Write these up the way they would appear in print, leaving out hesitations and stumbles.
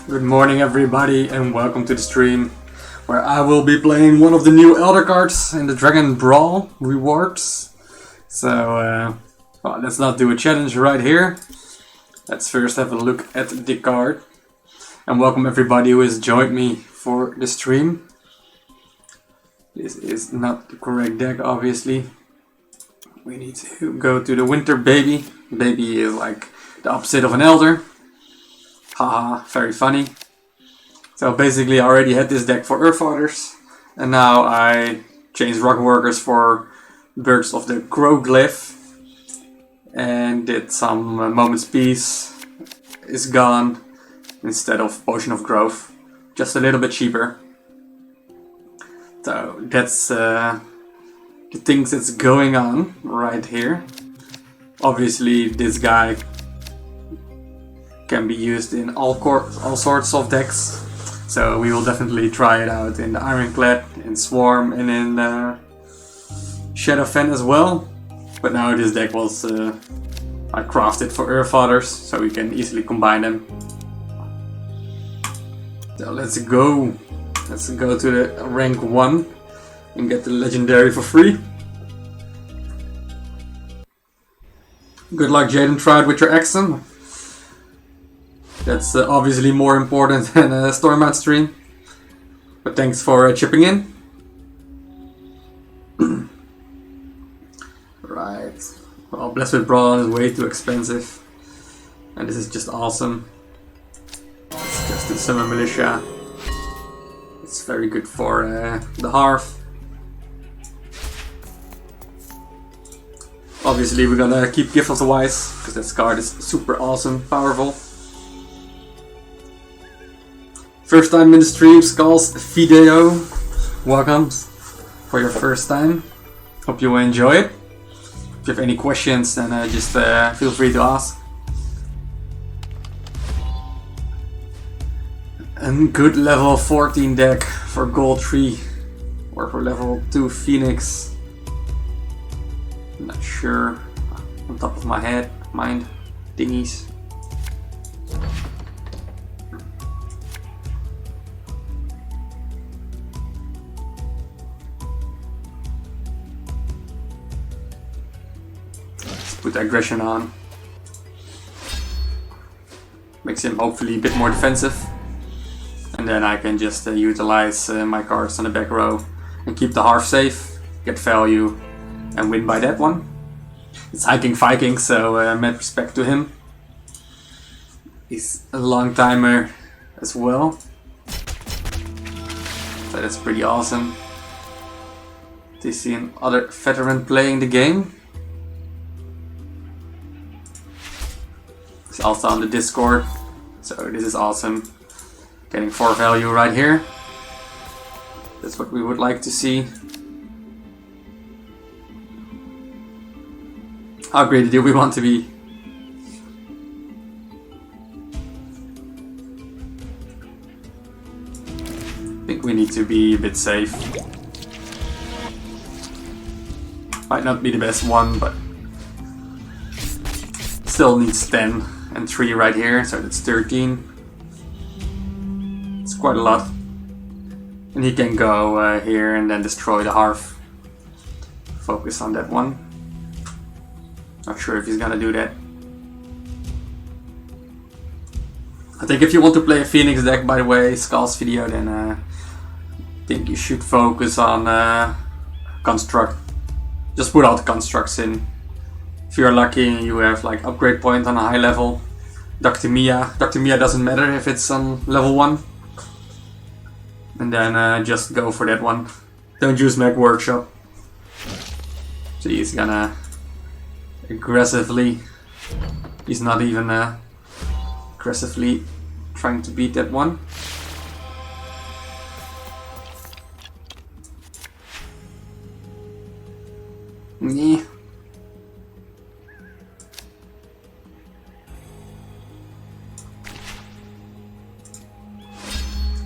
Good morning everybody and welcome to the stream where I will be playing one of the new Elder cards in the Dragon Brawl rewards. So let's not do a challenge right here. Let's first have a look at the card. And welcome everybody who has joined me for the stream. This is not the correct deck obviously. We need to go to the Winter Baby. Baby is like the opposite of an Elder. Haha, very funny. So basically I already had this deck for Earthfathers, and now I changed Rock Workers for Birds of the Crow Glyph, and did some Moment's Peace is gone instead of Potion of Growth, just a little bit cheaper. So that's the things that's going on right here. Obviously this guy can be used in all sorts of decks, so we will definitely try it out in the Ironclad, in Swarm, and in Shadowfen as well. But now this deck was I crafted for Earthfathers, so we can easily combine them. So let's go to the rank 1 and get the legendary for free. Good luck, Jaden. Try it with your Exxon. That's obviously more important than a Stormbound stream. But thanks for chipping in. Right. Well, Blessed with Brawl is way too expensive. And this is just awesome. It's just the Summer Militia. It's very good for the Hearth. Obviously we're gonna keep Gift of the Wise, because this card is super awesome, powerful. First time in the stream, Skulls video. Welcome for your first time. Hope you will enjoy it. If you have any questions, then just feel free to ask. And good level 14 deck for Gold 3 or for level 2 Phoenix. I'm not sure on top of my head, mind thingies. Put aggression on. Makes him hopefully a bit more defensive. And then I can just utilize my cards on the back row and keep the Hearth safe, get value, and win by that one. It's Hiking Viking, so mad respect to him. He's a long timer as well. So that's pretty awesome to see another veteran playing the game. It's also on the Discord, so this is awesome. Getting 4 value right here. That's what we would like to see. How great do we want to be? I think we need to be a bit safe. Might not be the best one, but still needs 10 and 3 right here, so that's 13. It's quite a lot. And he can go here and then destroy the Hearth. Focus on that one. Not sure if he's gonna do that. I think if you want to play a Phoenix deck, by the way, Skull's video, then I think you should focus on Construct. Just put all the constructs in. If you're lucky and you have like upgrade point on a high level, Dr. Mia doesn't matter if it's on level 1. And then just go for that one. Don't use Mag Workshop. So he's gonna aggressively, he's not even aggressively trying to beat that one. Yeah.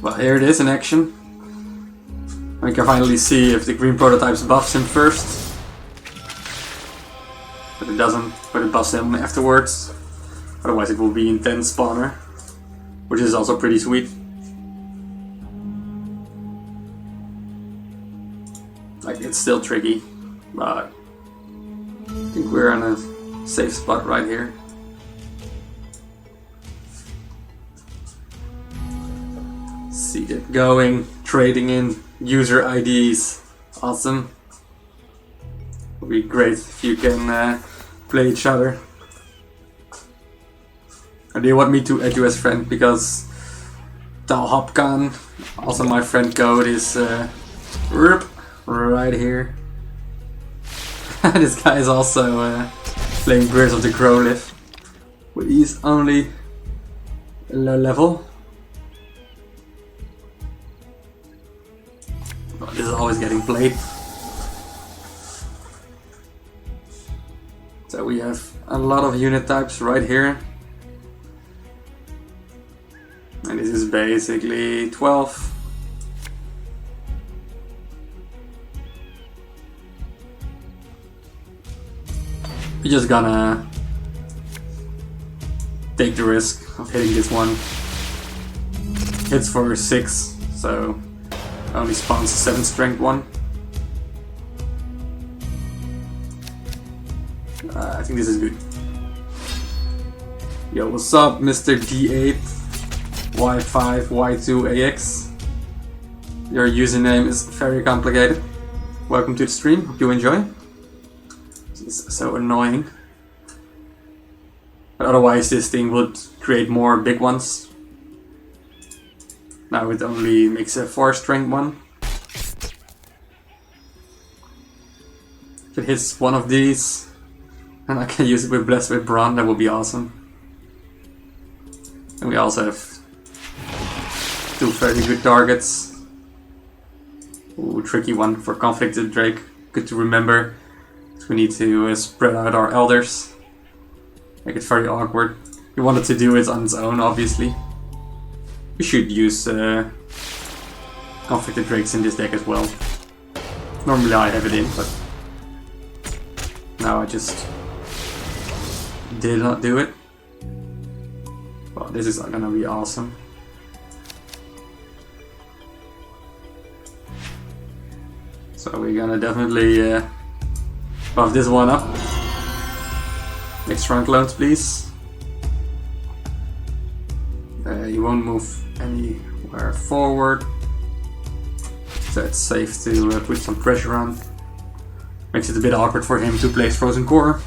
Well, here it is in action. We can finally see if the green prototypes buffs him first. But it doesn't, but it buffs him afterwards. Otherwise it will be intense spawner. which is also pretty sweet. Like, it's still tricky, but I think we're in a safe spot right here. See it going, trading in user IDs. Awesome. Would be great if you can play each other. Or do you want me to add you as friend? Because Talhopkan, also my friend code, is right here. This guy is also playing Birds of the Growlithe, but he's only low level. Oh, this is always getting played. So we have a lot of unit types right here. And this is basically 12. We're just gonna take the risk of hitting this one. Hits for 6, so only spawns a 7 strength one. I think this is good. Yo, what's up, Mr. D8 Y5 Y2AX? Your username is very complicated. Welcome to the stream, hope you enjoy. It's so annoying. But otherwise this thing would create more big ones. Now it only makes a 4 strength one. If it hits one of these, and I can use it with Blessed with Brawn, that would be awesome. And we also have 2 very good targets. Ooh, tricky one for Conflicted Drake. Good to remember. We need to spread out our elders. Make it very awkward. We wanted to do it on its own, obviously. We should use Conflicted Drakes in this deck as well. Normally I have it in, but now I just did not do it. Well, this is gonna be awesome. So we're gonna definitely buff this one up. Next round clones, please. You won't move anywhere forward, so it's safe to put some pressure on. Makes it a bit awkward for him to place Frozen Core.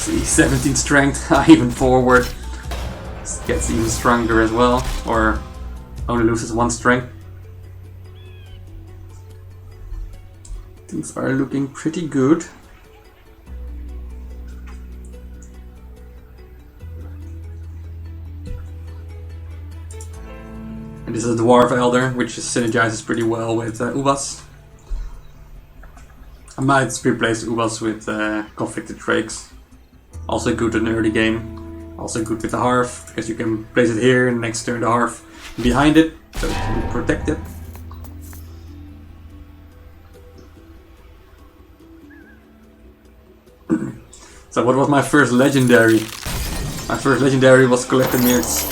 See, 17 strength, even forward. Gets even stronger as well, or only loses 1 strength. Things are looking pretty good. And this is a Dwarf Elder, which synergizes pretty well with Ubas. I might replace Ubas with Conflicted Drakes. Also good in early game. Also good with the Hearth, because you can place it here and next turn the Hearth behind it, so it can be protected. So what was my first legendary? My first legendary was Collected Mirrors.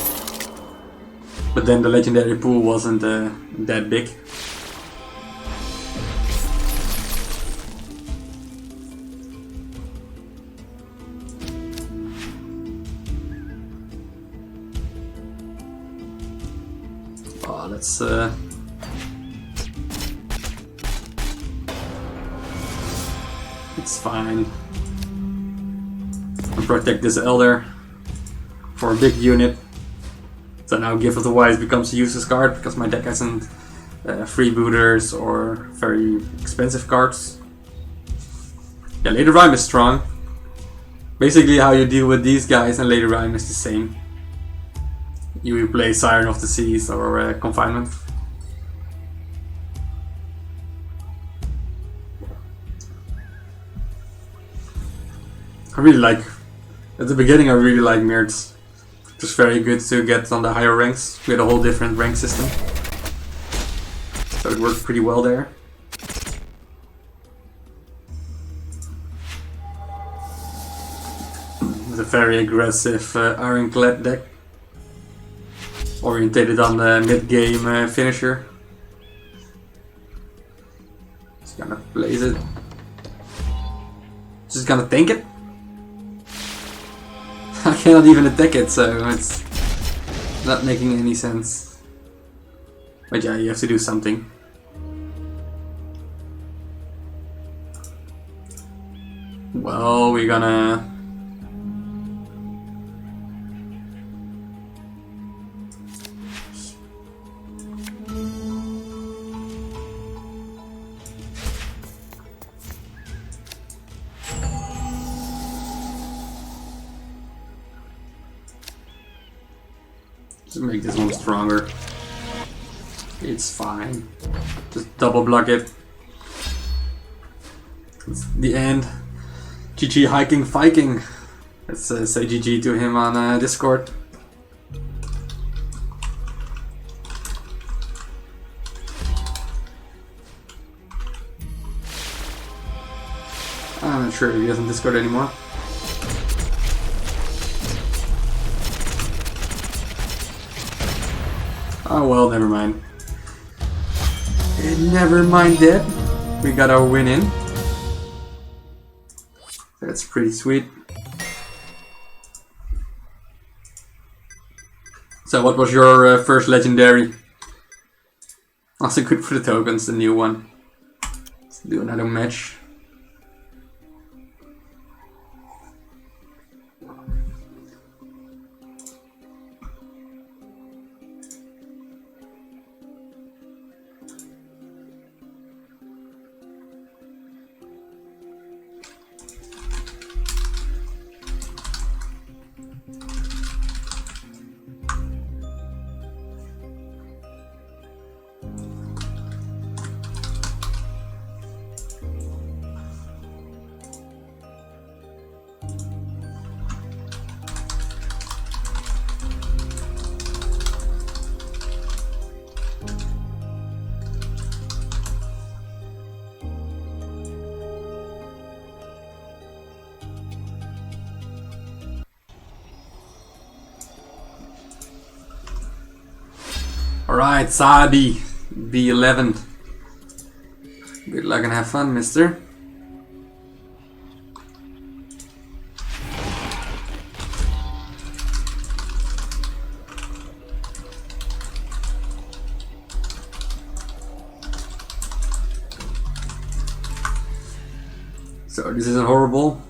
But then the legendary pool wasn't that big. Oh, let's it's fine. I'll protect this Elder for a big unit. So now Gift of the Wise becomes a useless card because my deck hasn't freebooters or very expensive cards. Yeah, Lady Rhyme is strong. Basically how you deal with these guys and Lady Rhyme is the same. You play Siren of the Seas or Confinement. I really like, at the beginning I really liked Mirts. It was very good to get on the higher ranks. We had a whole different rank system. So it worked pretty well there. With a very aggressive Ironclad deck. Orientated on the mid-game finisher. Just gonna blaze it. Just gonna tank it. I cannot even attack it, so it's not making any sense. But yeah, you have to do something. Well, we're gonna... just make this one stronger. It's fine. Just double block it. It's the end. GG hiking Viking. Let's say GG to him on Discord. I'm not sure if he doesn't Discord anymore. Oh well, never mind. Never mind that. We got our win in. That's pretty sweet. So what was your first legendary? Also good for the tokens, the new one. Let's do another match. Alright, Sabi, B11. Good luck and have fun, mister. So this isn't horrible.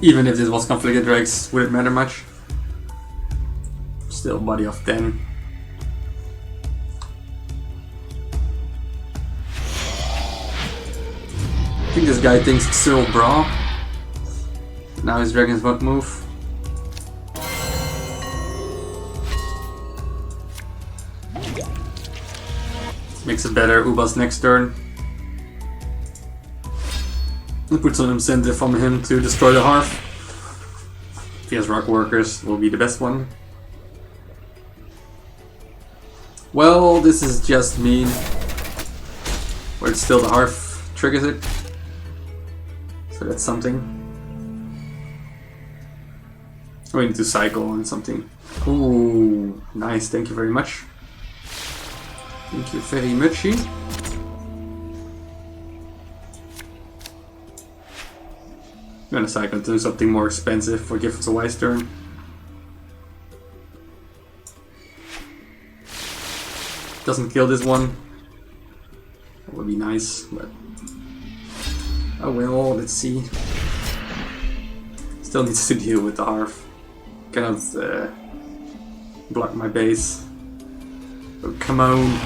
Even if this was Conflicted Drakes, would it matter much? Still body of 10. I think this guy thinks it's still Brawl. Now his dragons won't move. Makes it better, Uba's next turn. And put some incentive on him to destroy the hearth. If he has rock workers, will be the best one. Well, this is just mean. Where it's still the hearth triggers it. So that's something. We need to cycle on something. Ooh, nice, thank you very much. Thank you very much. I'm gonna cycle to something more expensive for Gift of the Wise turn. Doesn't kill this one. That would be nice, but oh well, let's see. Still needs to deal with the hearth. Cannot block my base. Oh, come on.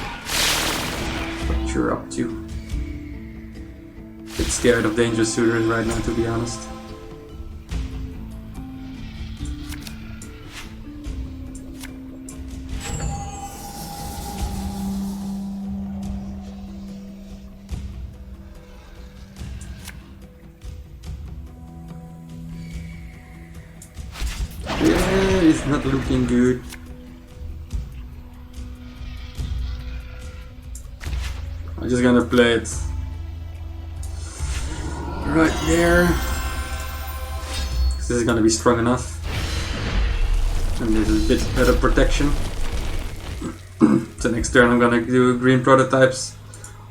What you're up to. Bit scared of dangerous suitors right now, to be honest. Not looking good. I'm just gonna play it right there. This is gonna be strong enough. And this is a bit better protection. So next turn I'm gonna do green prototypes.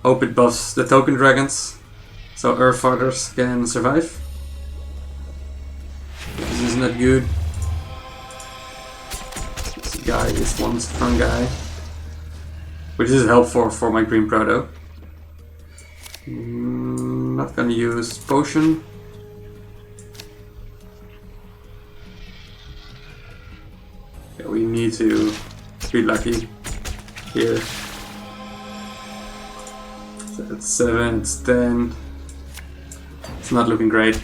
Hope it buffs the token dragons, so Earth Fighters can survive. This is not good. This guy is one strong guy, which is helpful for my green proto. Not gonna use potion. Yeah, we need to be lucky here. So it's 7, it's 10. It's not looking great.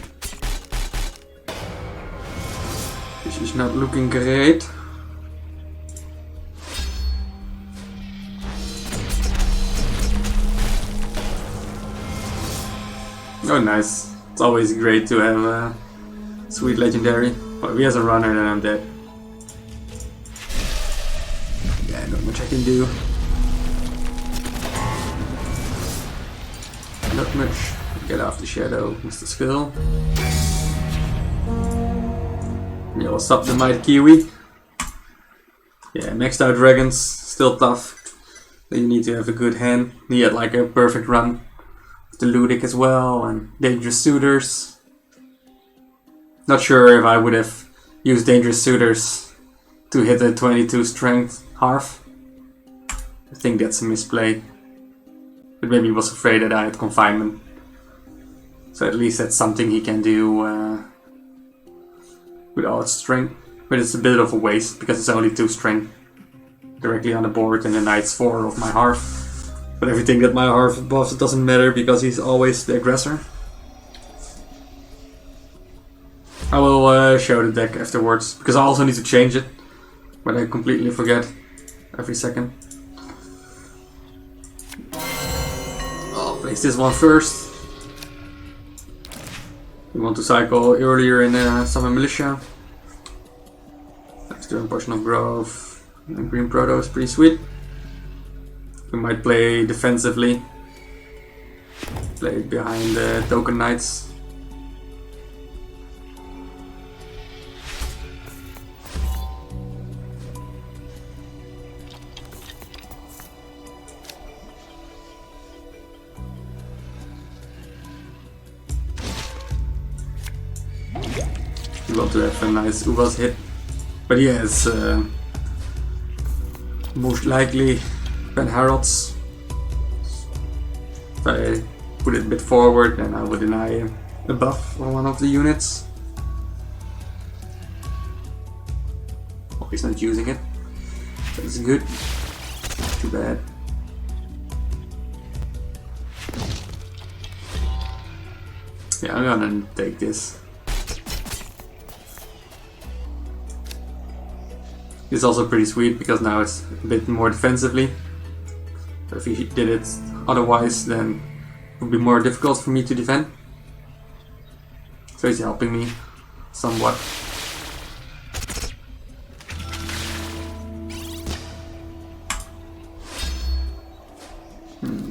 This is not looking great. Oh nice. It's always great to have a sweet legendary. Well, if he has a runner then I'm dead. Yeah, not much I can do. Not much. Get off the shadow, Mr. Skill. Yeah, what's up the mighty Kiwi? Yeah, maxed out dragons, still tough. Then you need to have a good hand. He had like a perfect run. The Ludic as well, and Dangerous Suitors. Not sure if I would have used Dangerous Suitors to hit a 22 strength half. I think that's a misplay. But maybe he was afraid that I had confinement. So at least that's something he can do with all its strength. But it's a bit of a waste because it's only 2 strength directly on the board and the knight's 4 of my half. But everything that my half buffs doesn't matter because he's always the aggressor. I will show the deck afterwards because I also need to change it, but I completely forget every second. I'll place this one first. We want to cycle earlier in Summon Militia. Next turn, Potion of Growth and Green Proto is pretty sweet. We might play defensively, play behind the token knights. We want to have a nice Uvas hit, but he has most likely Ben Harolds. If I put it a bit forward, then I would deny a buff on one of the units. Oh, he's not using it. That's good. Too bad. Yeah, I'm gonna take this. This is also pretty sweet because now it's a bit more defensively. So if he did it otherwise, then it would be more difficult for me to defend. So he's helping me somewhat.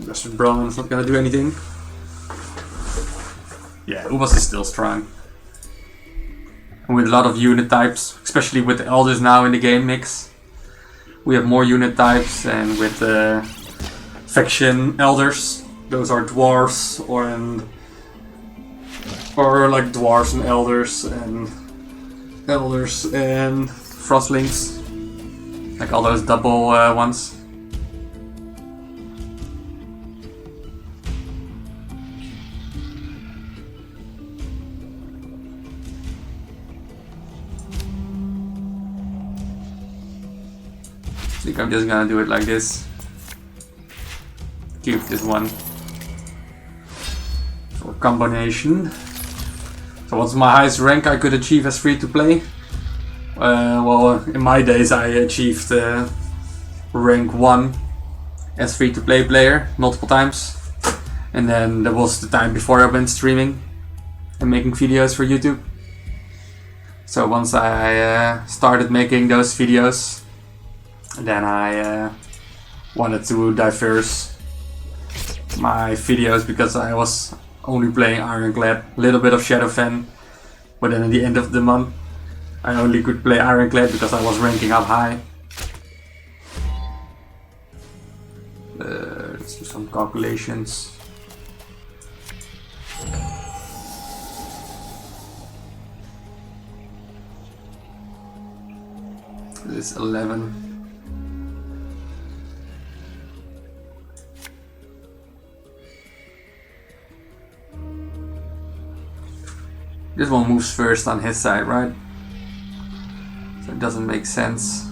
Western Brawl is not gonna do anything. Yeah, Ubas is still strong. And with a lot of unit types, especially with the Elders now in the game mix, we have more unit types, and with the faction Elders, those are dwarves or like dwarves and Elders and Frostlings, like all those double ones. I think I'm just gonna do it like this. Keep this one for combination. So what's my highest rank I could achieve as free to play? Well, in my days I achieved rank 1 as free to play player multiple times. And then there was the time before I went streaming and making videos for YouTube. So once I started making those videos, then I wanted to diverse my videos because I was only playing Ironclad, a little bit of Shadowfen, but then at the end of the month I only could play Ironclad because I was ranking up high. Let's do some calculations. This is 11. This one moves first on his side, right? So it doesn't make sense.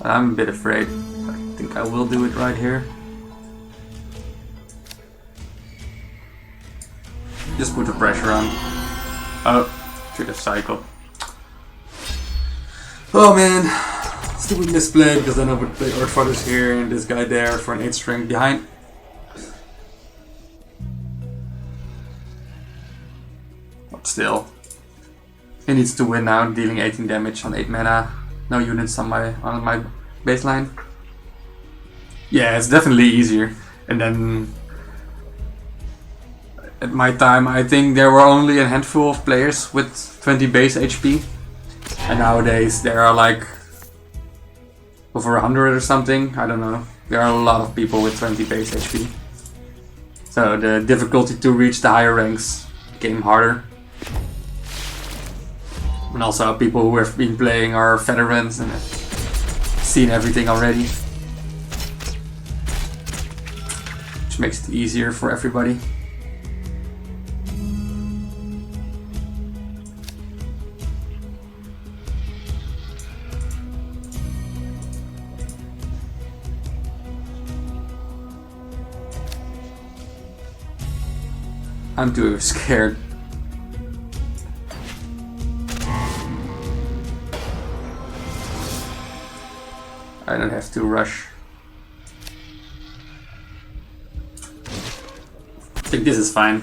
I'm a bit afraid. I think I will do it right here. Just put the pressure on. Oh, should have cycled. Oh man, stupid misplay because then I would play Earthfathers here and this guy there for an 8 strength behind. But still, he needs to win now, dealing 18 damage on 8 mana. No units on my baseline. Yeah, it's definitely easier. And then at my time, I think there were only a handful of players with 20 base HP. And nowadays there are like over 100 or something. I don't know. There are a lot of people with 20 base HP. So the difficulty to reach the higher ranks became harder. And also people who have been playing are veterans and have seen everything already. Which makes it easier for everybody. I'm too scared. I don't have to rush. I think this is fine.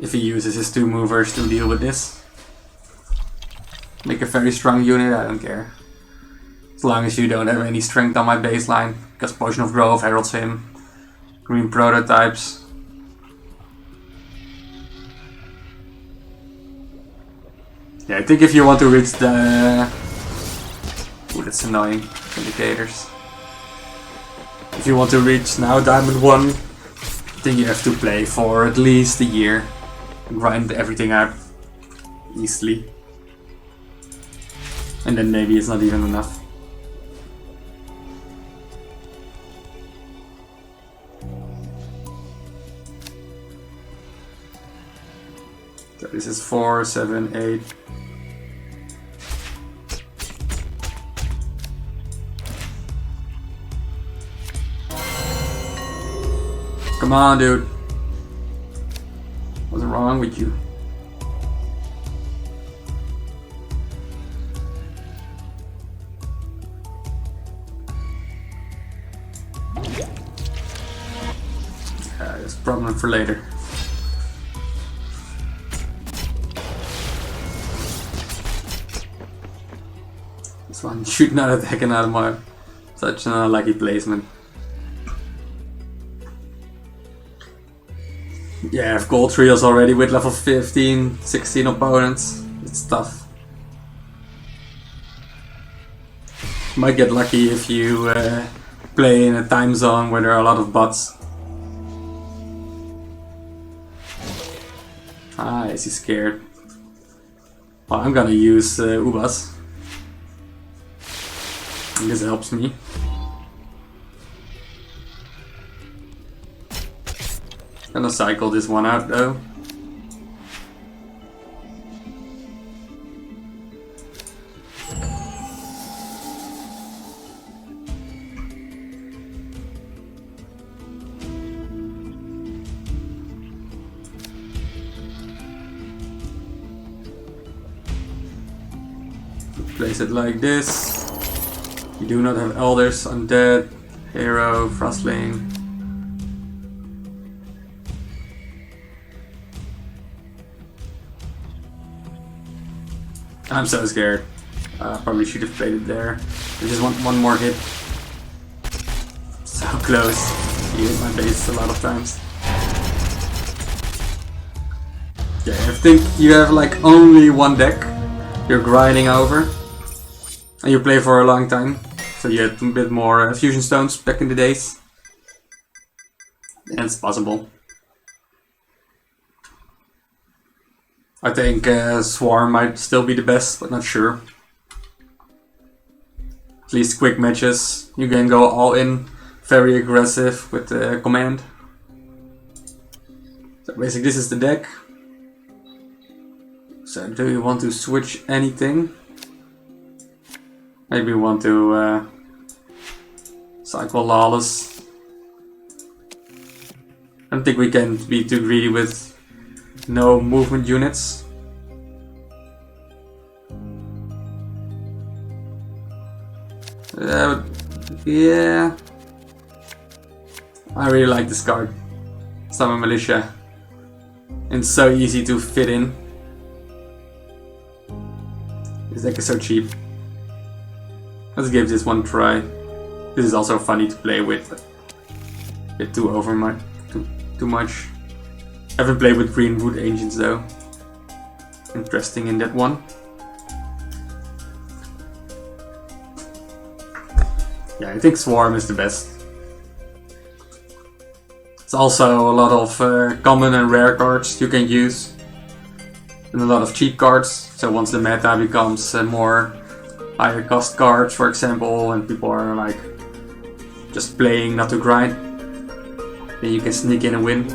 If he uses his 2 movers to deal with this. Make a very strong unit, I don't care. As long as you don't have any strength on my baseline. Because Potion of Growth heralds him. Green prototypes. Yeah, I think if you want to reach the... Ooh, that's annoying. Indicators. If you want to reach now Diamond 1, I think you have to play for at least a year. And grind everything out easily. And then maybe it's not even enough. So this is 4, 7, 8. Come on, dude. What's wrong with you? That's a problem for later. This one should not attack another mob. Such an unlucky placement. Yeah, I have gold trios already with level 15, 16 opponents. It's tough. Might get lucky if you play in a time zone where there are a lot of bots. Ah, is he scared? Well, I'm gonna use Ubas. And this helps me. Gonna cycle this one out though. Place it like this. You do not have Elders, Undead, Hero, Frostling. I'm so scared. Probably should have played it there. I just want one more hit. So close. He hit my base a lot of times. Yeah, I think you have like only one deck you're grinding over. And you play for a long time. So you had a bit more fusion stones back in the days. And it's possible. I think Swarm might still be the best, but not sure. At least quick matches, you can go all in, very aggressive with the command. So basically this is the deck. So do you want to switch anything? Maybe we want to cycle Lawless. I don't think we can be too greedy with no movement units. Yeah. I really like this card. Summon Militia. It's so easy to fit in. This deck is so cheap. Let's give this one a try. This is also funny to play with. A bit too over much. Too much. Haven't played with Greenwood Ancients though. Interesting in that one. Yeah, I think Swarm is the best. It's also a lot of common and rare cards you can use. And a lot of cheap cards. So once the meta becomes more higher cost cards, for example, and people are like just playing not to grind, then you can sneak in a win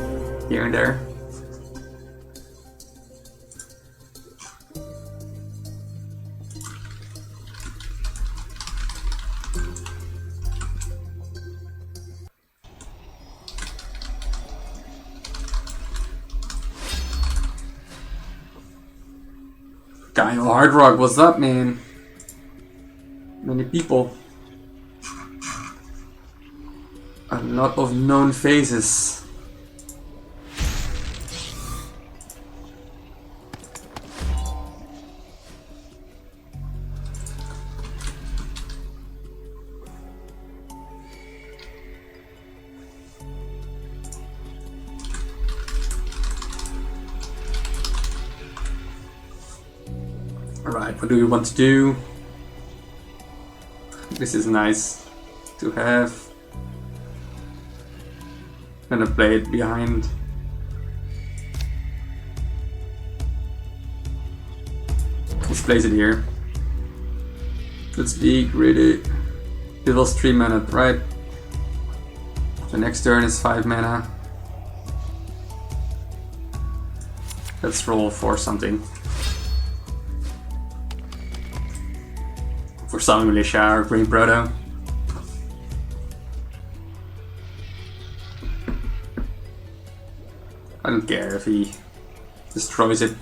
here and there. Kyle Hard Rock, what's up, man? Many people. A lot of known faces. Alright, what do we want to do? This is nice to have. I'm gonna play it behind. Let's place it here. Let's be greedy. It was 3 mana, right? The next turn is 5 mana. Let's roll for something. For Summon Militia or Green Proto. I don't care if he destroys it.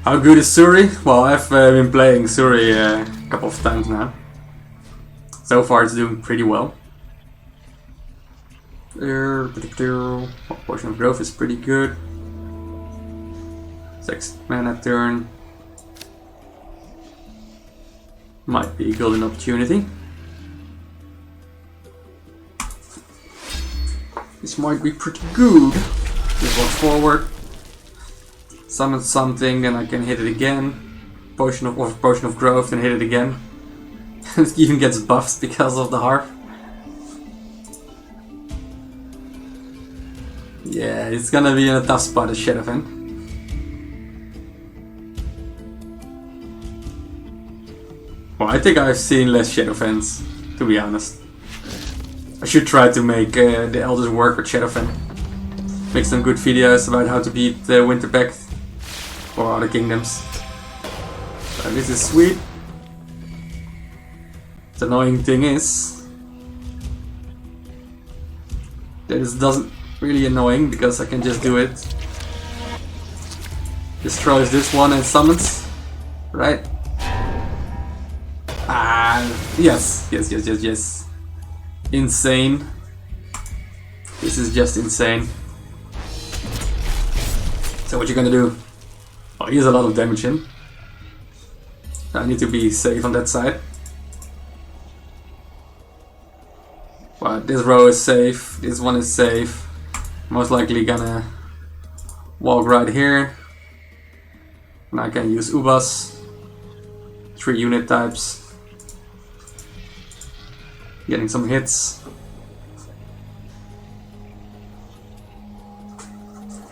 How good is Suri? Well, I've been playing Suri a couple of times now. So far it's doing pretty well. Potion of Growth is pretty good. 6 mana turn. Might be a golden opportunity. This might be pretty good. Just walk forward. Summon something and I can hit it again. Potion of Growth and hit it again. It even gets buffed because of the harp. Yeah, it's gonna be in a tough spot at Shadowfen. Well, I think I've seen less Shadowfens, to be honest. I should try to make the Elders work with Shadowfen. Make some good videos about how to beat the Winterpact or other kingdoms. So this is sweet. The annoying thing is that it doesn't really annoying because I can just do it. Destroys this one and summons, right? Yes. Insane. This is just insane. So what you're gonna do? Oh, he has a lot of damage in. I need to be safe on that side. But this row is safe, this one is safe. Most likely gonna walk right here. And I can use Ubas. 3 unit types. Getting some hits.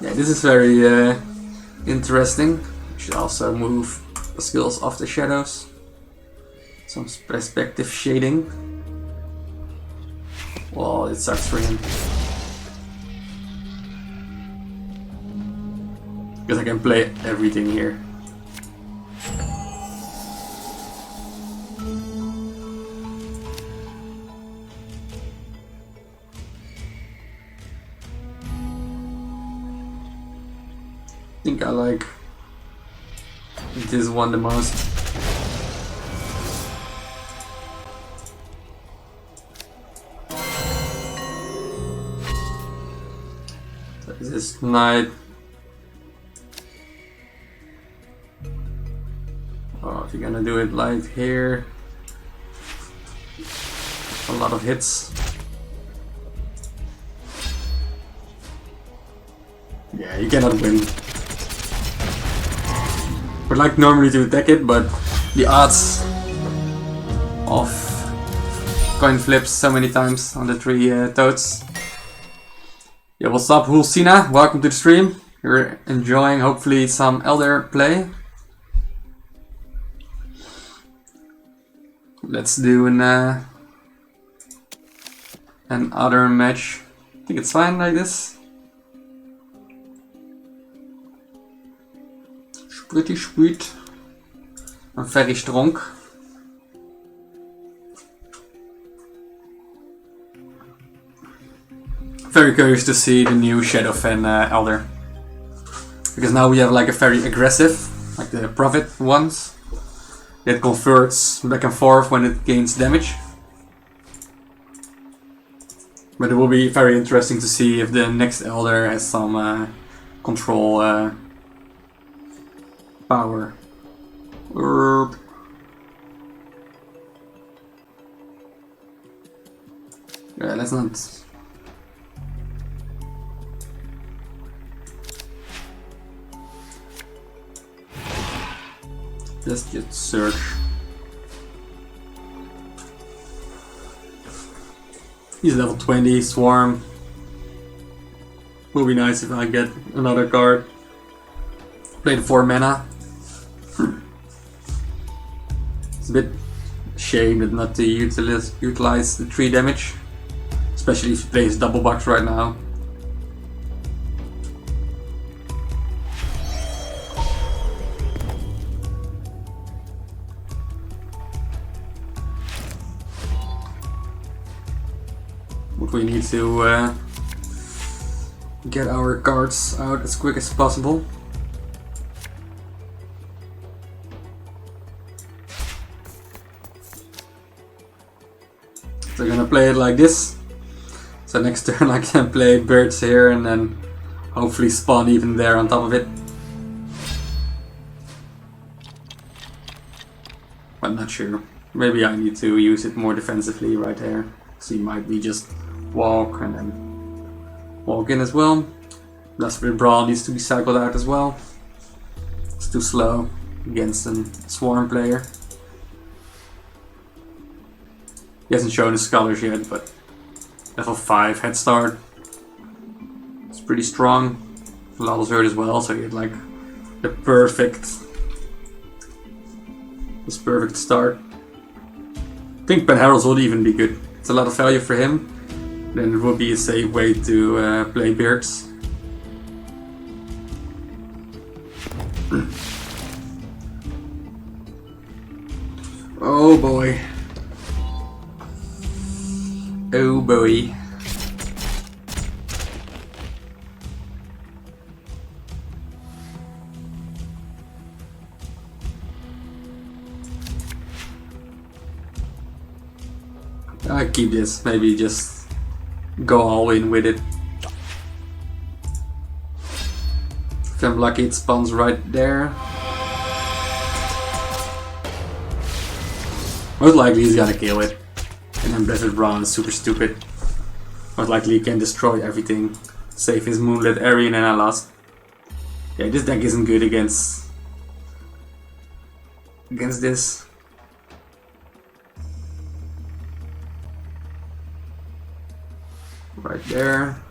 Yeah, this is very interesting. Should also move the skills off the shadows. Some perspective shading. Well, it sucks for him. Because I can play everything here. I think I like this one the most. So this is knight. Oh, if you're gonna do it like here, a lot of hits. Yeah, you cannot win. Would like normally to attack it, but the odds of coin flips so many times on the 3 toads. Yeah, what's up, Hulsina? Welcome to the stream. You're enjoying hopefully some Elder play. Let's do another match. I think it's fine like this. Pretty sweet. I'm very strong. Very curious to see the new Shadowfen Elder. Because now we have like a very aggressive, like the Prophet ones. That converts back and forth when it gains damage. But it will be very interesting to see if the next Elder has some control power. Yeah, let's not. Just get search. He's level 20, Swarm. Will be nice if I get another card. Play the 4 mana. It's a bit shame that not to utilize the 3 damage. Especially if he plays double box right now. But we need to get our cards out as quick as possible. So I'm gonna play it like this. So next turn I can play birds here and then hopefully spawn even there on top of it. I'm not sure. Maybe I need to use it more defensively right here. So he might be just walk and then walk in as well. That's where Brawl needs to be cycled out as well. It's too slow against a Swarm player. He hasn't shown his colors yet, but level 5 head start. It's pretty strong. Levels hurt as well, so he had like the perfect start. I think Pen Heralds would even be good. It's a lot of value for him. Then it would be a safe way to play Beards. Oh boy. Oh boy. I keep this, maybe just go all in with it. I'm lucky, it spawns right there. Most likely he's gonna kill it. And then Blizzard Brawl is super stupid. Most likely he can destroy everything. Save his Moonlit area and then I lost. Yeah, this deck isn't good against this. Right there.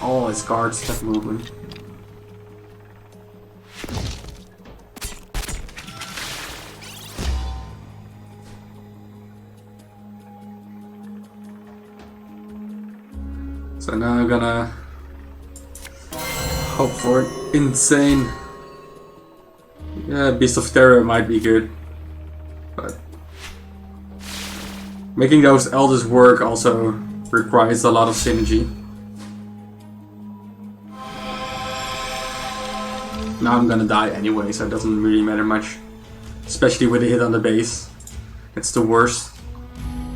All his cards have movement. So now I'm gonna hope for insane. Yeah, Beast of Terror might be good, but making those elders work also requires a lot of synergy. Now I'm gonna die anyway, so it doesn't really matter much. Especially with a hit on the base. It's the worst.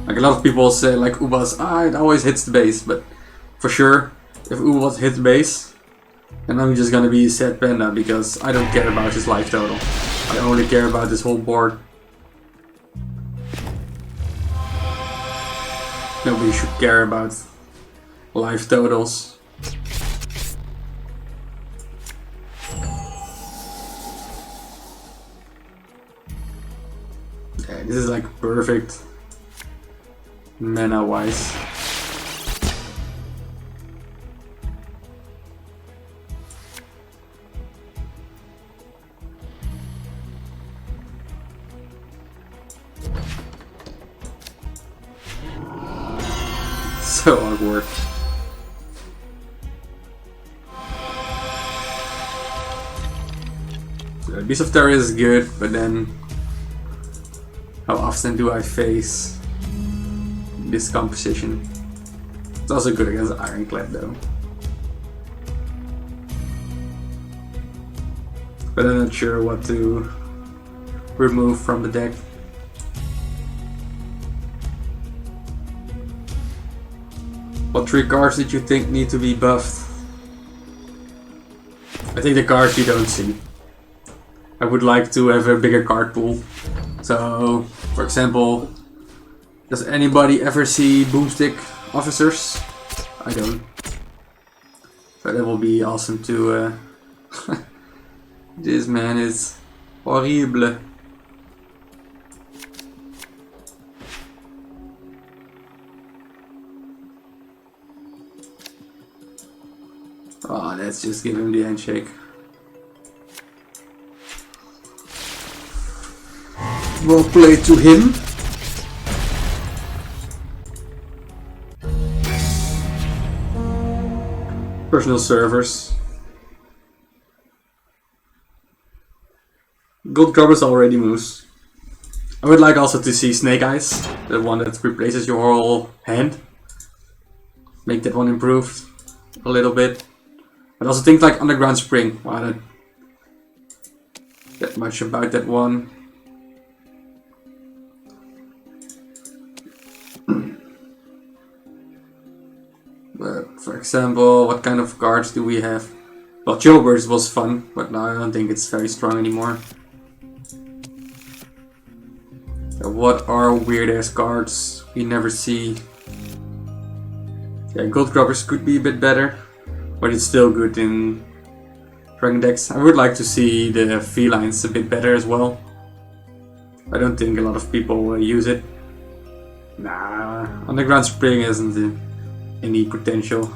Like a lot of people say like Ubas, it always hits the base, but for sure, if Ubas hits the base, then I'm just gonna be a sad panda because I don't care about his life total. I only care about this whole board. Nobody should care about life totals. Yeah, this is like perfect mana wise. So awkward. So Beast of Terror is good, but then how often do I face this composition? It's also good against Ironclad though. But I'm not sure what to remove from the deck. What 3 cards did you think need to be buffed? I think the cards you don't see. I would like to have a bigger card pool. So, for example, does anybody ever see Boomstick Officers? I don't. So that will be awesome to... This man is horrible. Oh, let's just give him the handshake. Well played to him. Personal servers. Gold Grubbers already moves. I would like also to see Snake Eyes, the one that replaces your whole hand. Make that one improved a little bit. But also things like Underground Spring. Wow, I don't get much about that one. But for example, what kind of cards do we have? Well, Jailbirds was fun, but now I don't think it's very strong anymore. So what are weird ass cards we never see? Yeah, Gold Grubbers could be a bit better. But it's still good in Dragon decks. I would like to see the felines a bit better as well. I don't think a lot of people use it. Nah, Underground Spring isn't any potential.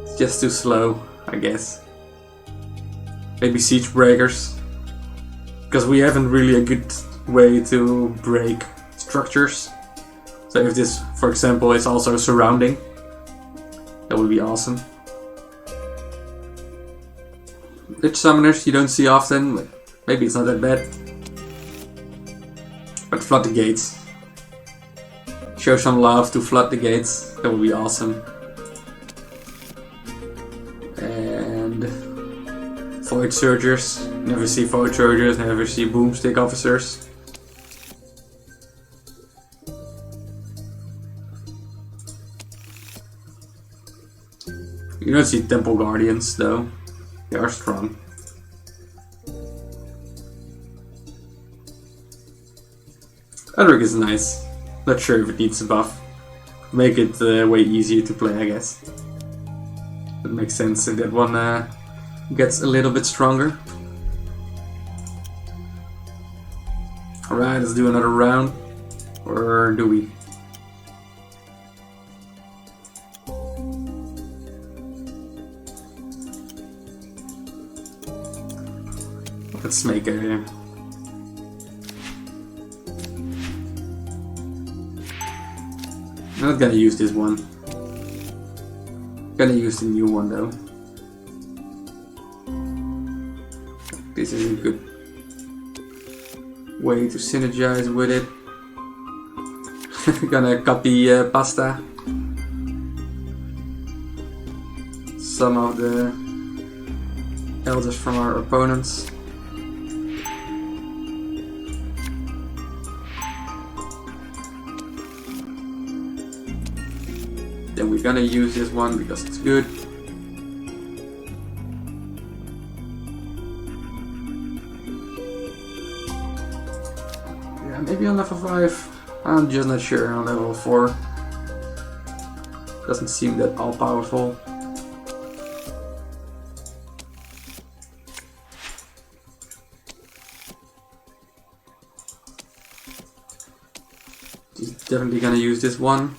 It's just too slow, I guess. Maybe Siege Breakers. Because we haven't really a good way to break structures. So if this, for example, is also surrounding, that would be awesome. Lich Summoners you don't see often, but maybe it's not that bad. But flood the gates. Show some love to flood the gates, that would be awesome. And Void Surgers. Never see Void Surgers, never see Boomstick Officers. You don't see Temple Guardians though. They are strong. Edric is nice. Not sure if it needs a buff. Make it way easier to play, I guess. That makes sense if that one gets a little bit stronger. Alright, let's do another round. Or do we? Let's make a... I'm not gonna use this one. Gonna use the new one though. This is a good way to synergize with it. Gonna copy pasta. Some of the elders from our opponents. Then we're gonna use this one because it's good. Yeah, maybe on level 5. I'm just not sure on level 4. Doesn't seem that all powerful. He's definitely gonna use this one.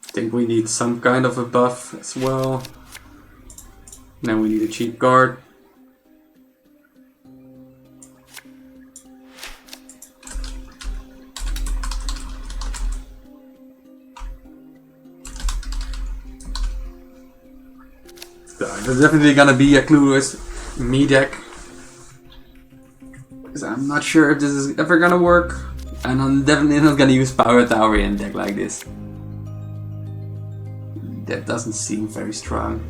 I think we need some kind of a buff as well. Now we need a cheap guard. There's definitely gonna be a clueless me deck. Because I'm not sure if this is ever gonna work. And I'm definitely not gonna use Power Tower in a deck like this. That doesn't seem very strong.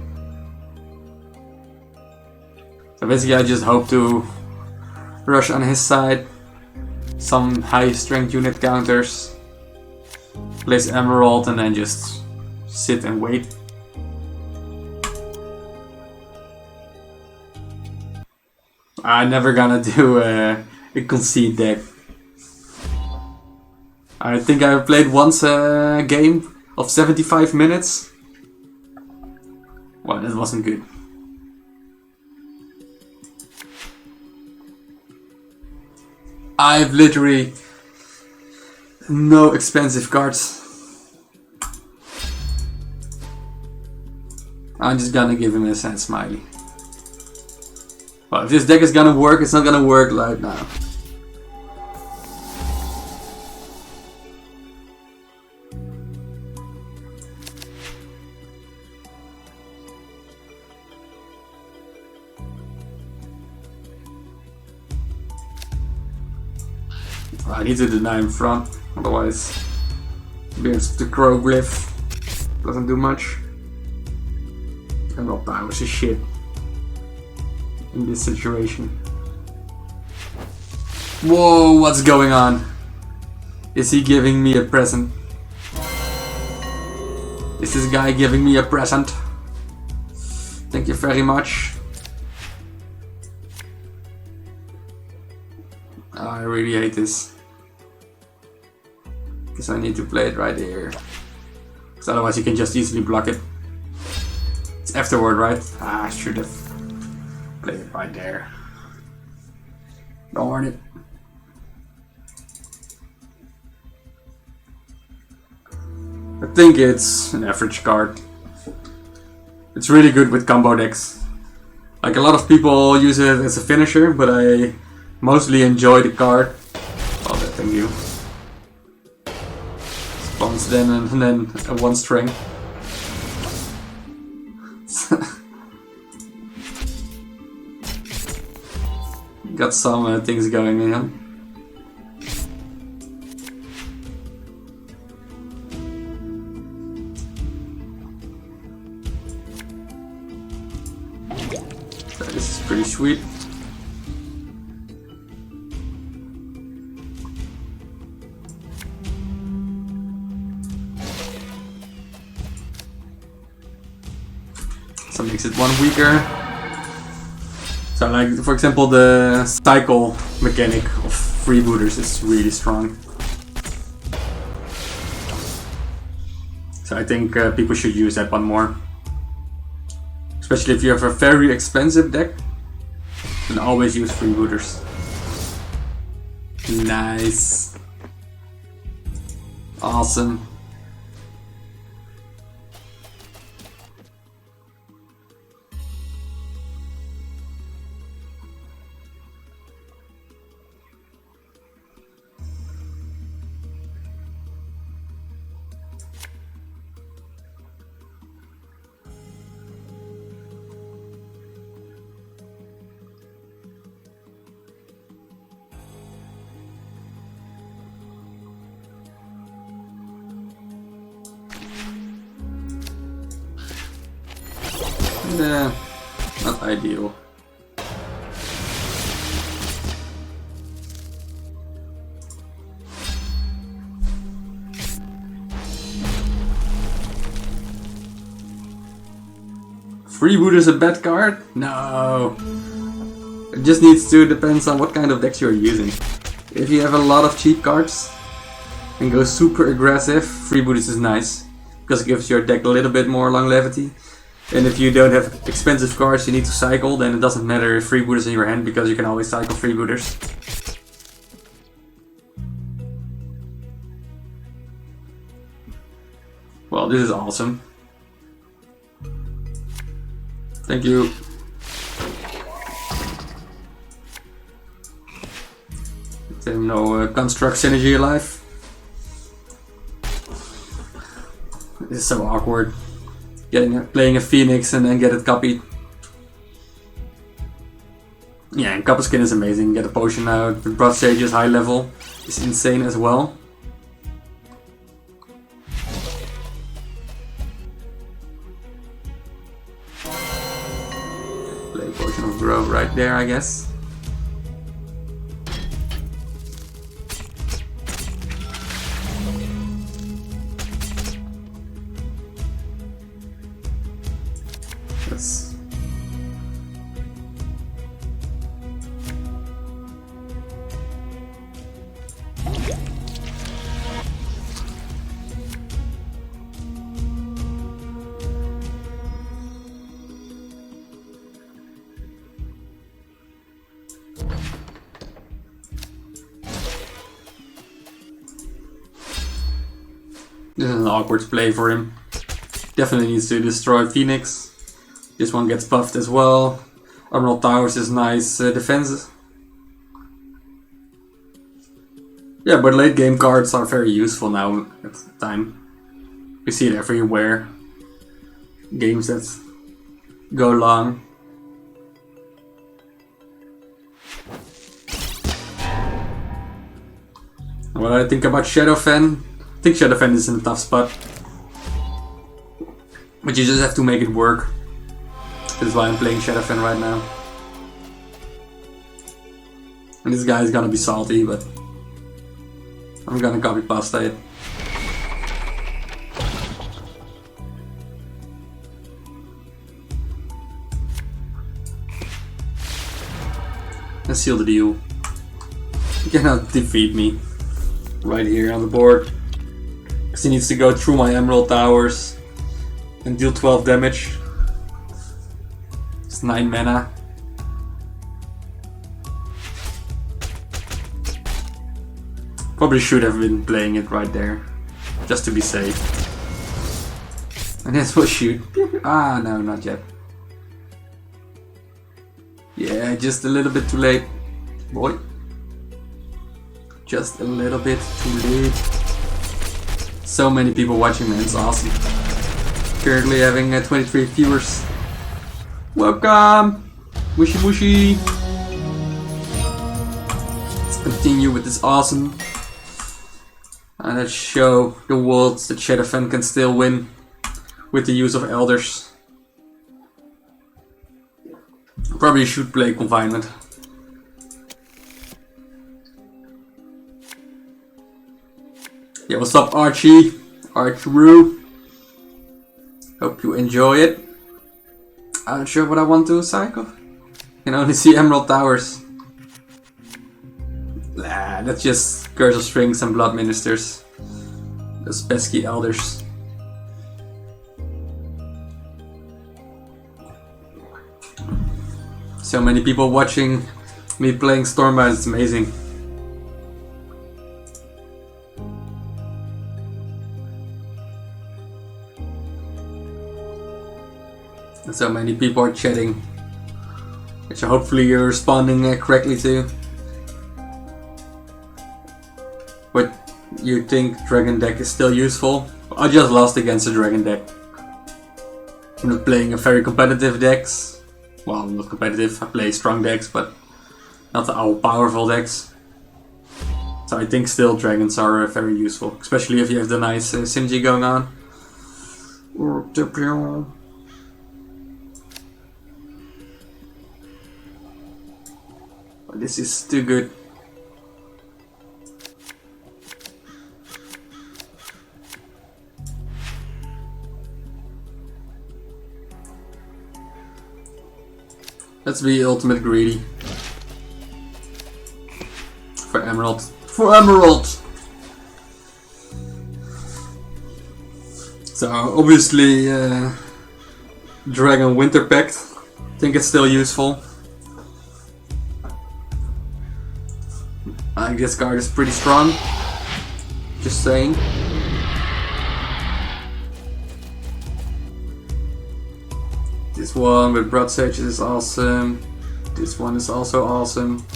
So basically I just hope to rush on his side. Some high strength unit counters. Place Emerald and then just sit and wait. I'm never gonna do a concede deck. I think I played once a game of 75 minutes. Well, that wasn't good. I've literally no expensive cards. I'm just gonna give him a sad smiley. Well, if this deck is gonna work, it's not gonna work like now. I need to deny him front, otherwise the crow glyph doesn't do much. And well, powers is shit in this situation. Whoa, what's going on? Is he giving me a present? Is this guy giving me a present? Thank you very much. Oh, I really hate this. Because I need to play it right here. Because otherwise you can just easily block it. It's afterward, right? Ah, I should have played it right there. Darn it. I think it's an average card. It's really good with combo decks. Like a lot of people use it as a finisher, but I mostly enjoy the card. Oh, that thank you. Spawns then and then a 1 strength. Got some things going in. So this is pretty sweet. So it makes it one weaker. So like, for example, the cycle mechanic of freebooters is really strong. So I think people should use that one more. Especially if you have a very expensive deck, then always use freebooters. Nice. Awesome. Nah, not ideal. Freeboot is a bad card? No. It just needs to depends on what kind of decks you're using. If you have a lot of cheap cards and go super aggressive, freebooters is nice because it gives your deck a little bit more longevity. And if you don't have expensive cards you need to cycle, then it doesn't matter if freebooters in your hand because you can always cycle freebooters. Well, this is awesome. Thank you. No construct synergy alive. This is so awkward. Playing a Phoenix and then get it copied. Yeah, and Copper Skin is amazing. Get a potion out. The Blood Sage is high level. Is insane as well. Play Potion of Growth right there, I guess. Yes. This is an awkward play for him. Definitely needs to destroy Phoenix. This one gets buffed as well. Emerald Towers is nice defense. Yeah, but late game cards are very useful now at the time. We see it everywhere. Games that go long. What I think about Shadowfen? I think Shadowfen is in a tough spot. But you just have to make it work. That's why I'm playing Shadowfen right now. And this guy is gonna be salty, but I'm gonna copy pasta it. And seal the deal. You cannot defeat me right here on the board. Because he needs to go through my Emerald Towers and deal 12 damage. It's 9 mana. Probably should have been playing it right there, just to be safe. And this will shoot. Ah, no, not yet. Yeah, just a little bit too late, boy. Just a little bit too late. So many people watching, man, it's awesome. Currently having 23 viewers. Welcome! Mushy mushy! Let's continue with this awesome. And let's show the world that Shadowfen can still win with the use of Elders. Probably should play Confinement. Yeah, what's up Archie? Archie. Hope you enjoy it. I'm not sure what I want to cycle. Can only see Emerald Towers. Nah, that's just Curse of Strings and Blood Ministers. Those pesky elders. So many people watching me playing Stormbound, it's amazing. And so many people are chatting, which hopefully you're responding correctly to. What you think Dragon deck is still useful? I just lost against a Dragon deck. I'm not playing a very competitive decks. Well, not competitive, I play strong decks, but not all powerful decks. So I think still dragons are very useful, especially if you have the nice synergy going on. But this is too good. Let's be ultimate greedy. For Emerald. For Emerald! So obviously Dragon Winterpact. I think it's still useful. I think this card is pretty strong. Just saying. This one with Broad Sages is awesome. This one is also awesome.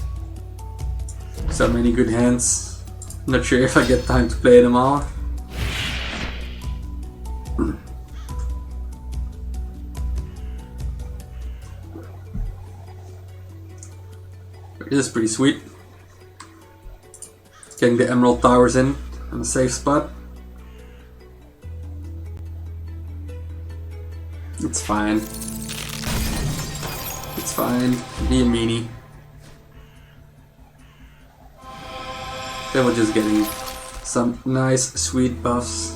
So many good hands. Not sure if I get time to play them all. This is pretty sweet. Getting the Emerald Towers in a safe spot. It's fine. It's fine. Be a meanie. Then we're just getting some nice sweet buffs.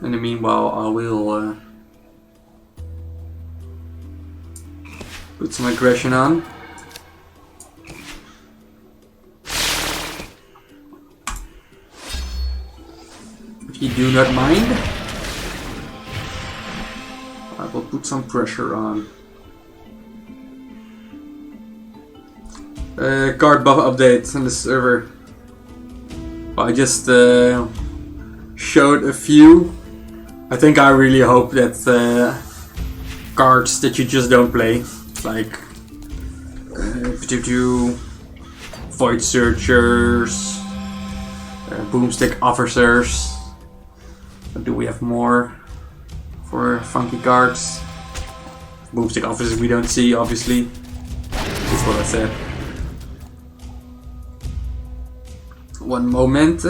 In the meanwhile, I will put some aggression on. If you do not mind, I will put some pressure on. Card buff update on the server. Well, I just showed a few. I think I really hope that cards that you just don't play, like Void Searchers, Boomstick Officers. But do we have more for funky cards? Boomstick Officers we don't see, obviously. That's what I said. One moment.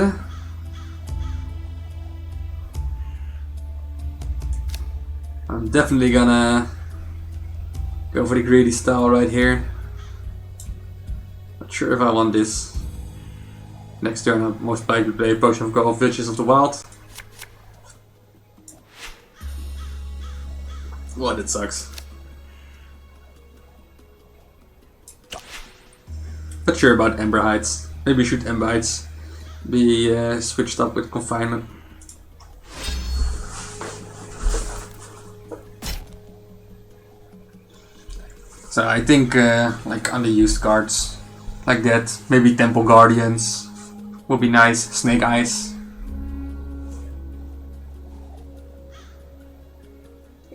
I'm definitely gonna go for the greedy style right here. Not sure if I want this. Next turn I'll most likely play Potion of Gold, Visions of the Wild. Well, that sucks. Not sure about Ember Heights. Maybe should Ember Heights be switched up with Confinement. So I think like underused cards like that, maybe Temple Guardians would be nice. Snake Eyes.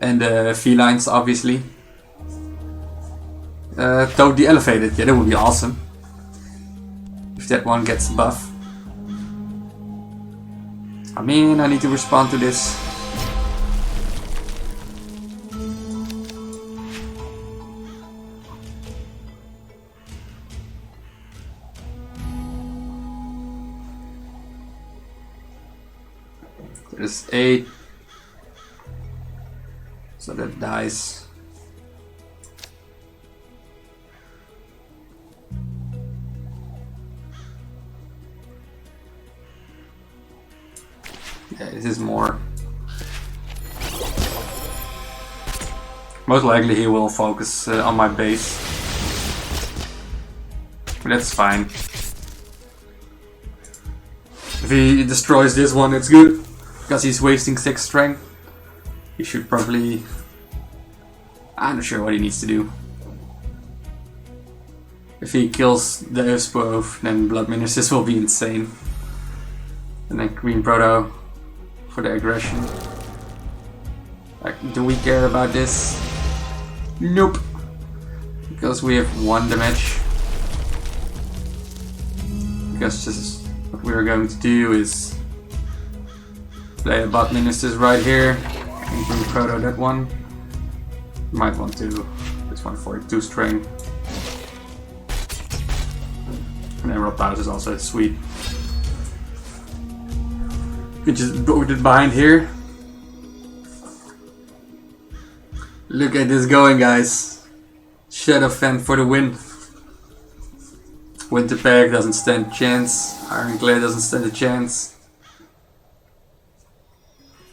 And Felines, obviously. Toad the Elevated, yeah, that would be awesome. If that one gets a buff. I mean, I need to respond to this. There's 8. So that dies. Yeah, this is more. Most likely he will focus on my base. But that's fine. If he destroys this one, it's good. Because he's wasting 6 strength. He should probably... I'm not sure what he needs to do. If he kills those both, then Blood Ministers will be insane. And then Green Proto for the aggression. Like, do we care about this? Nope. Because we have 1 damage. Because just what we're going to do is play a Blood Ministers right here. And Green Proto that one. Might want to this one for 2 strength. And Emerald Powers is also sweet. We just put it behind here. Look at this going, guys. Shadowfen for the win. Winterpact doesn't stand a chance. Ironclad doesn't stand a chance.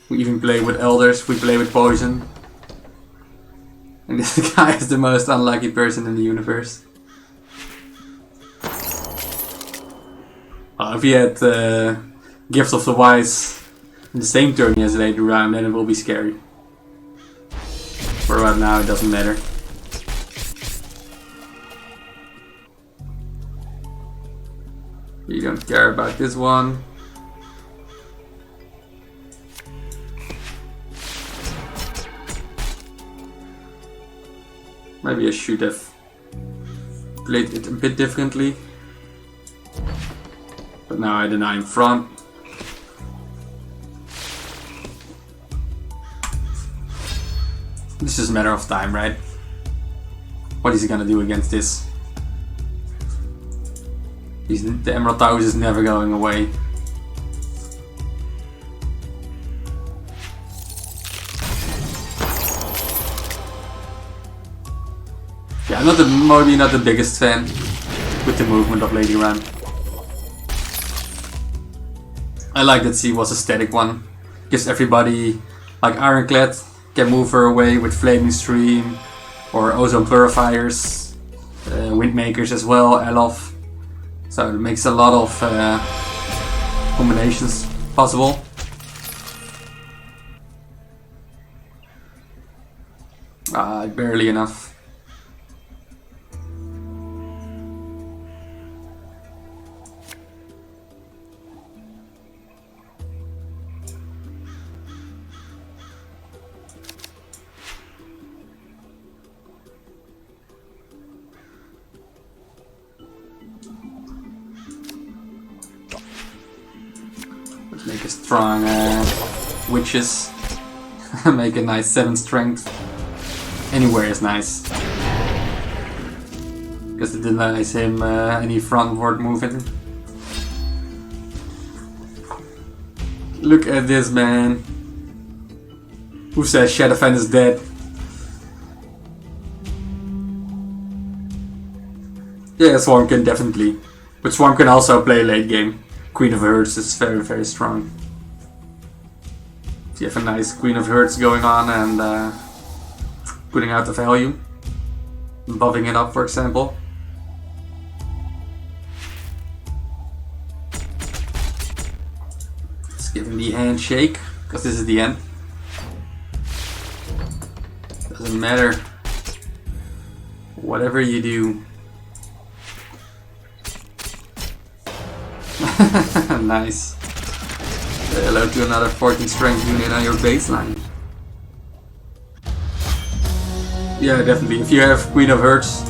We even play with Elders, we play with Poison. And this guy is the most unlucky person in the universe. If he had Gift of the Wise in the same turn as later round, then it will be scary. For right now, it doesn't matter. You don't care about this one. Maybe I should have played it a bit differently. But now I deny in front. This is a matter of time, right? What is he gonna do against this? The Emerald Towers is never going away. Yeah, I'm maybe not the biggest fan with the movement of Lady Ram. I like that she was a static one. Gives everybody, like Ironclad, can move her away with Flaming Stream or Ozone Purifiers, Windmakers as well, Elof. So it makes a lot of combinations possible. Barely enough. Make a strong witches. Make a nice 7 strength. Anywhere is nice. Because it denies him any frontward moving. Look at this, man. Who says Shadowfen is dead? Yeah, Swarmkin definitely. But Swarmkin also play late game. Queen of Hearts is very, very strong. So you have a nice Queen of Hearts going on and putting out the value. Buffing it up, for example. Let's give him the handshake, because this is the end. Doesn't matter. Whatever you do. Nice. Say hello to another 14 strength unit on your baseline. Yeah, definitely. If you have Queen of Hearts,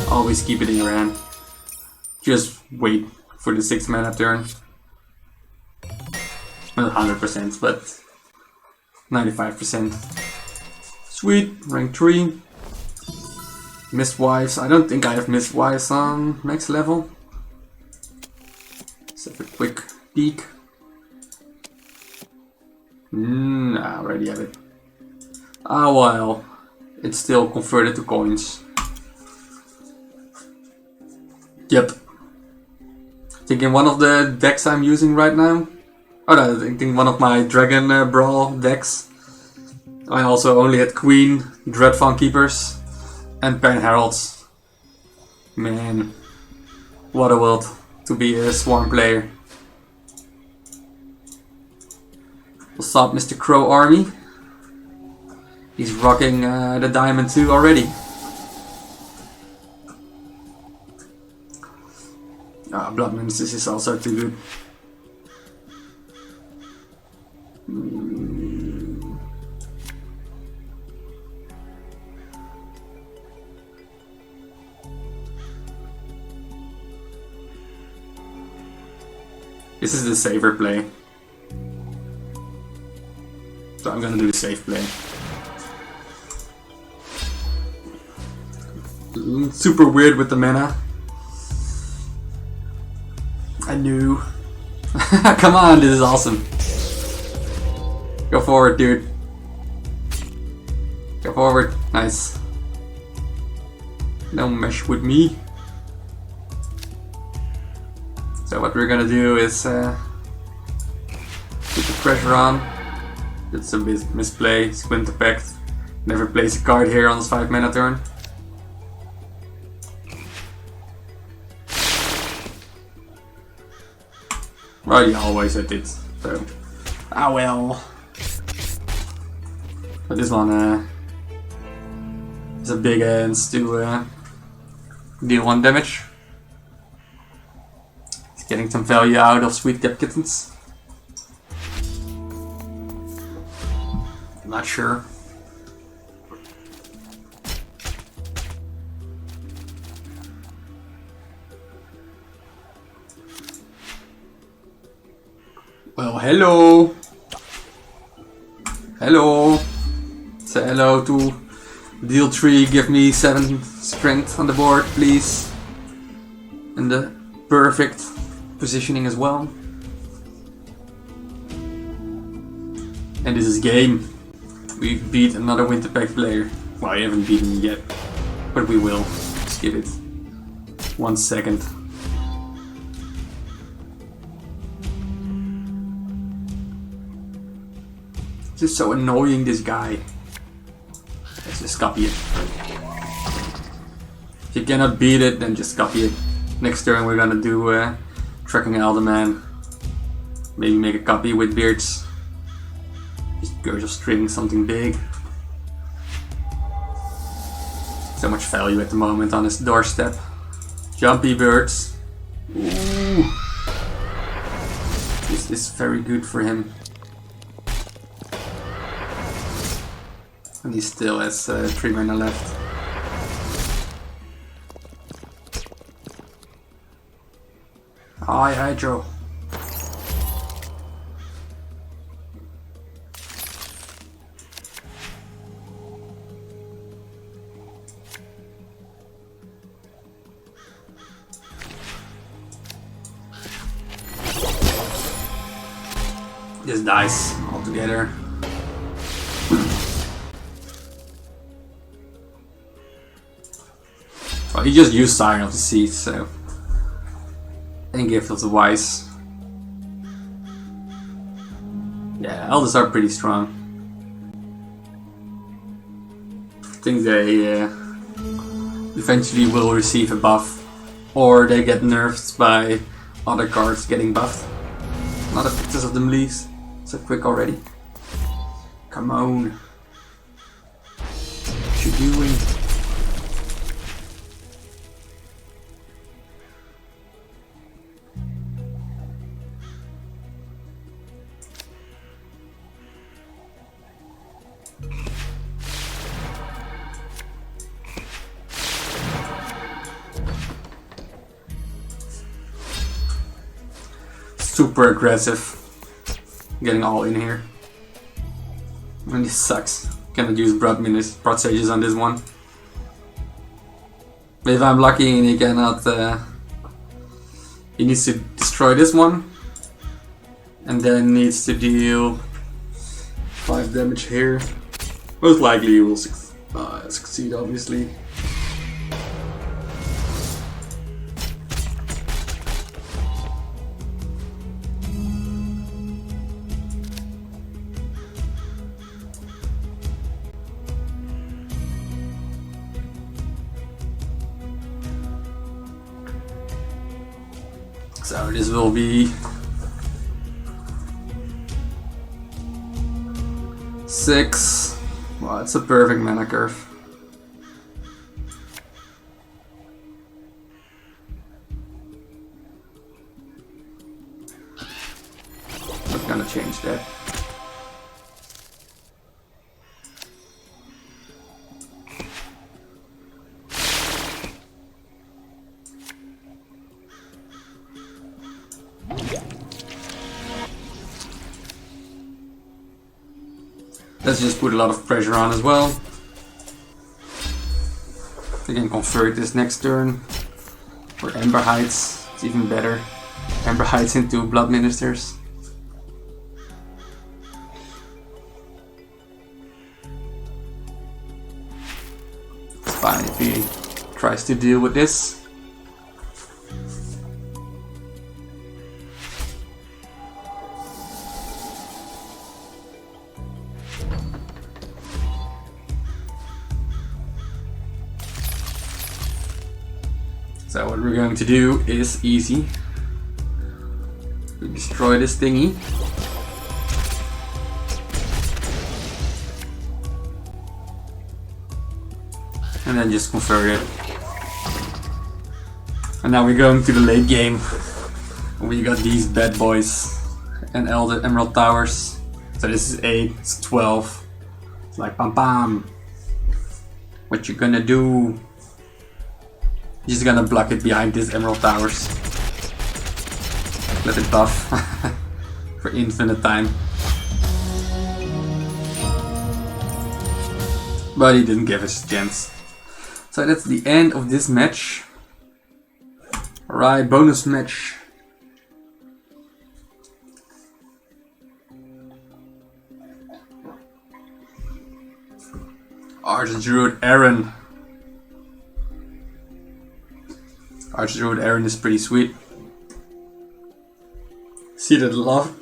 always keep it in your hand. Just wait for the 6th mana turn. Not 100%, but 95%. Sweet, rank 3. Mistwives. I don't think I have Mistwives on max level. Let's have a quick peek. I already have it. Ah, well, it's still converted to coins. Yep. I think in one of the decks I'm using right now. Oh, no, I think one of my Dragon Brawl decks. I also only had Queen, Dreadfang Keepers, and Pen Heralds. Man, what a world to be a Swarm player. What's up, Mr. Crow Army? He's rocking the Diamond 2 already. Blood Ministers is also too good. This is the safer play. So I'm gonna do the safe play. Super weird with the mana. I knew. Come on, this is awesome. Go forward, dude. Go forward. Nice. Don't mesh with me. So what we're gonna do is put the pressure on. It's a misplay. It's Winterpact. Never plays a card here on his 5 mana turn. Well, you always hit it, so... Ah well. But this one is a big ends to deal 1 damage. He's getting some value out of Sweet Cap Kittens. Not sure. Well, hello. Hello. Say hello to deal 3. Give me 7 strength on the board, please. And the perfect positioning as well. And this is game. We beat another Winterpact player. Well, I haven't beaten yet, but we will. Just give it 1 second. It's just so annoying, this guy. Let's just copy it. If you cannot beat it, then just copy it. Next turn we're gonna do Tracking Alderman. Maybe make a copy with Beards. Just Gurge of String, something big. So much value at the moment on his doorstep. Jumpy Birds. Ooh. This is very good for him. And he still has 3 mana left. Hi, Hydro. Just dies altogether. Well, he just used Siren of the Seas, so... And Gift of the Wise. Yeah, Elders are pretty strong. I think they eventually will receive a buff. Or they get nerfed by other cards getting buffed. Not a Pictus of the Melees. So quick already. Come on. What you doing? Super aggressive. Getting all in here. And this sucks. Cannot use Broad Sages on this one. But if I'm lucky and he cannot... he needs to destroy this one. And then needs to deal 5 damage here. Most likely he will succeed, obviously. So this will be 6. Well, it's a perfect mana curve. Not gonna change that. Let's just put a lot of pressure on as well. We can convert this next turn. For Ember Heights, it's even better. Ember Heights into Blood Ministers. It's fine if he tries to deal with this. So what we're going to do is easy. We destroy this thingy. And then just convert it. And now we're going to the late game. We got these bad boys and Emerald Towers. So this is 8, it's 12. It's like pam pam. What you gonna do? Just gonna block it behind these Emerald Towers. Let it buff for infinite time. But he didn't give us a chance. So that's the end of this match. Alright, bonus match. Archdruid Aaron. Archdruid Aaron is pretty sweet. See that love?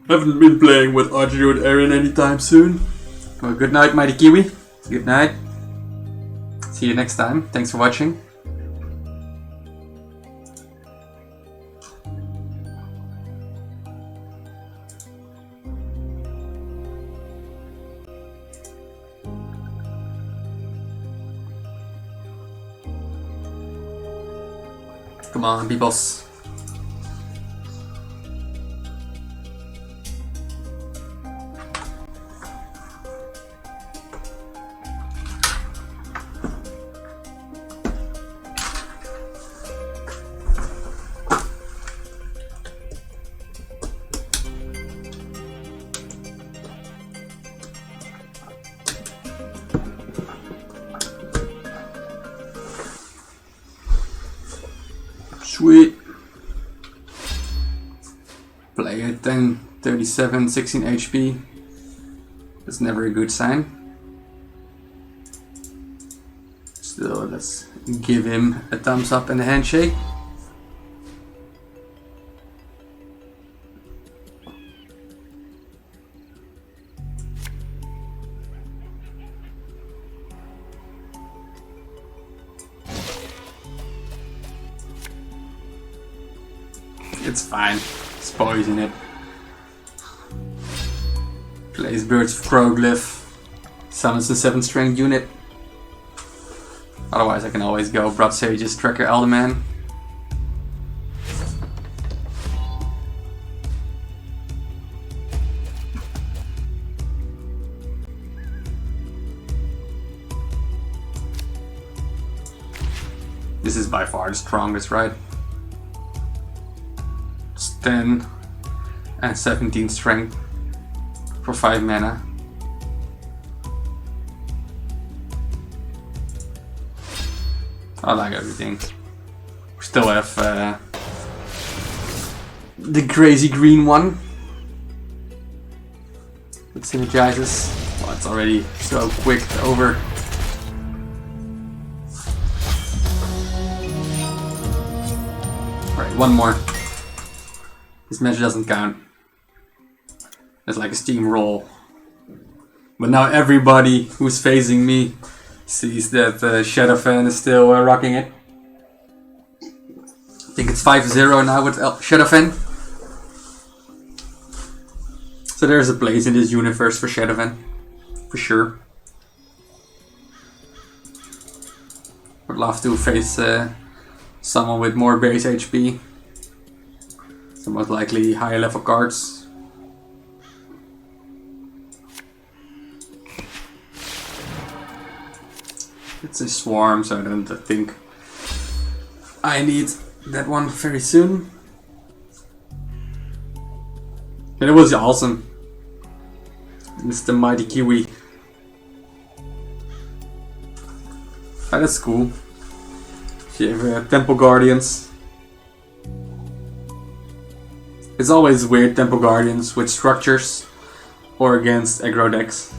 Haven't been playing with Archdruid Aaron anytime soon. Well, good night, Mighty Kiwi. Good night. See you next time. Thanks for watching. Come on, be boss. Sweet. Player 10, 37, 16 HP. That's never a good sign. Still, let's give him a thumbs up and a handshake. It's fine. It's poison it. Plays Birds of Crowglyph. Summons a 7 strength unit. Otherwise I can always go Broad Sages, Tracker Alderman. This is by far the strongest, right? 10 and 17 strength for 5 mana. I like everything. We still have the crazy green one. It synergizes. Well, it's already so quick over. Alright, one more. This match doesn't count. It's like a steamroll. But now everybody who's facing me sees that Shadowfen is still rocking it. think it's 5-0 now with Shadowfen. So there's a place in this universe for Shadowfen, for sure. Would love to face someone with more base HP. So most likely higher level cards. It's a swarm, so I don't think I need that one very soon. But it was awesome. It's the mighty Kiwi. Oh, that's cool. You have Temple Guardians. It's always weird, Temple Guardians with structures or against aggro decks.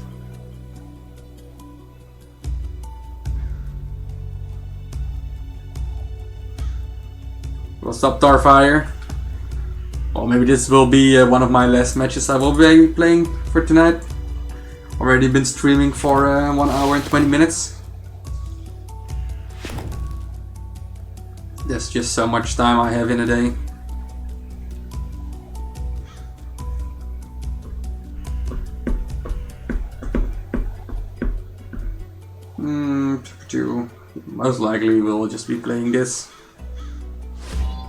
We'll stop Starfire. Well, maybe this will be one of my last matches I will be playing for tonight. Already been streaming for 1 hour and 20 minutes. There's just so much time I have in a day. Most likely we'll just be playing this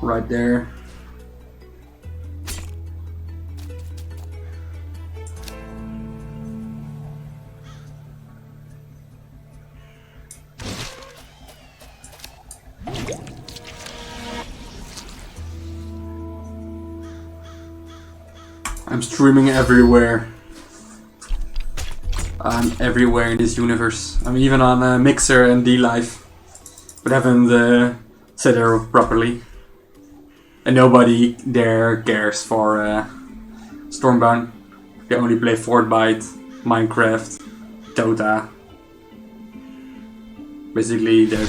right there. I'm streaming everywhere. I'm everywhere in this universe. I'm even on Mixer and D-Live, but haven't set it up properly. And nobody there cares for Stormbound. They only play Fortnite, Minecraft, Dota. Basically that.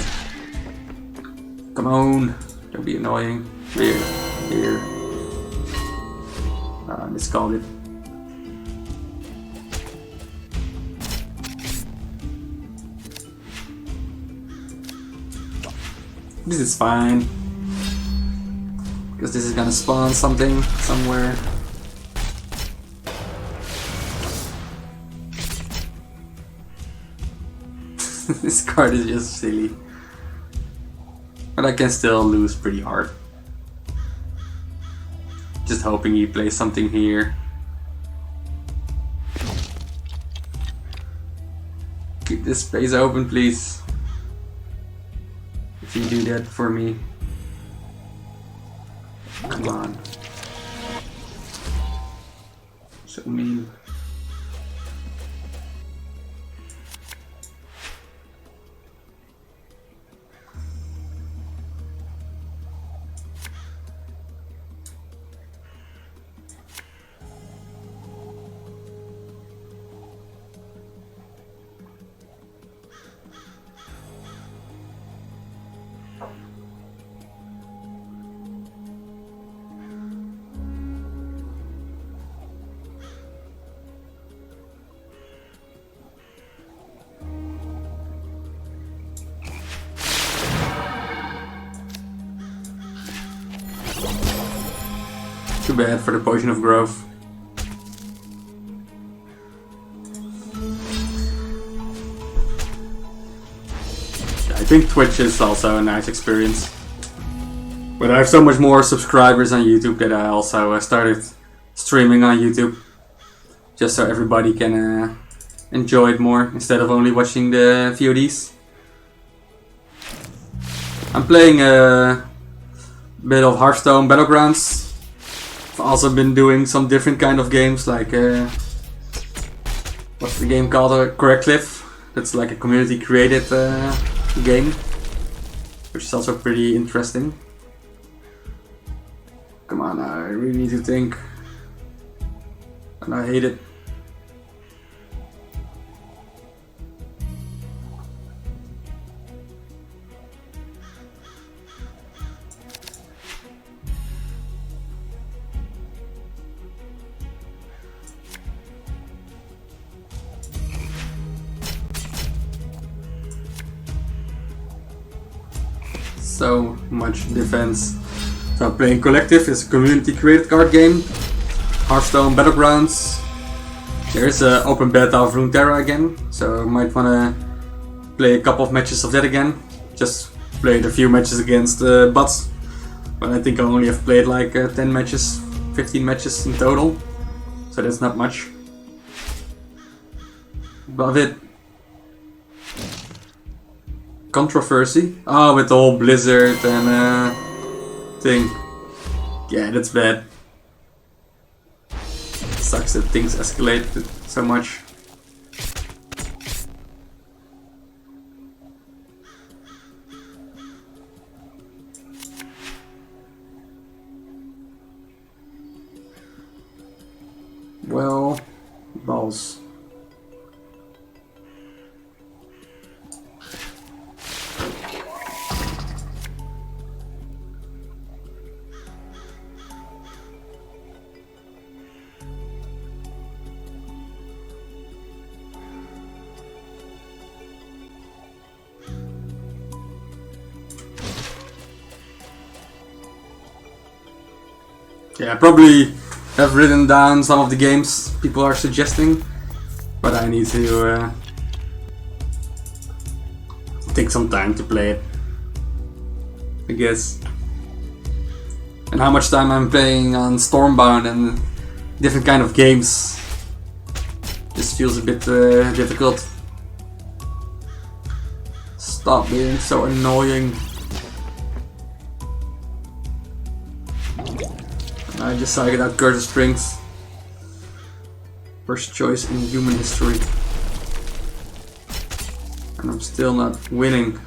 Come on, don't be annoying. Here. I miscalled it. This is fine. Because this is gonna spawn something somewhere. This card is just silly. But I can still lose pretty hard. Just hoping he plays something here. Keep this space open, please. If you do that for me. Come on. So mean. Too bad for the Potion of Growth. Yeah, I think Twitch is also a nice experience. But I have so much more subscribers on YouTube that I also started streaming on YouTube. Just so everybody can enjoy it more instead of only watching the VODs. I'm playing a bit of Hearthstone Battlegrounds. I've also been doing some different kind of games, like what's the game called? Correct Cliff. That's like a community created game, which is also pretty interesting. Come on, I really need to think, and I hate it. So much defense. So playing Collective is a community created card game. Hearthstone Battlegrounds. There is an open beta of Runeterra again, so I might wanna play a couple of matches of that again. Just played a few matches against bots, but I think I only have played like 10 matches, 15 matches in total, so that's not much. Above it, controversy. Oh, with the whole Blizzard and thing. Yeah, that's bad. Sucks that things escalate so much. Well, balls. Yeah, probably have written down some of the games people are suggesting, but I need to take some time to play it, I guess. And how much time I'm playing on Stormbound and different kind of games just feels a bit difficult. Stop being so annoying. I decided out Curse of Strings. First choice in human history. And I'm still not winning.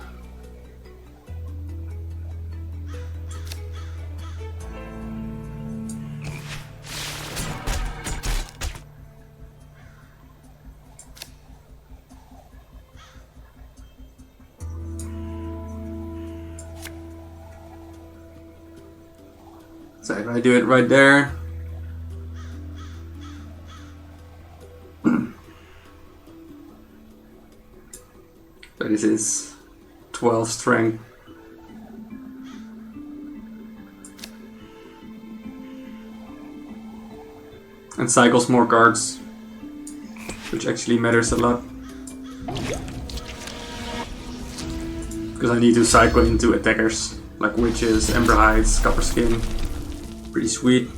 So if I do it right there, so this is 12 strength. And cycles more cards, which actually matters a lot. Because I need to cycle into attackers, like Witches, Ember Hides, Copper Skin. Pretty sweet.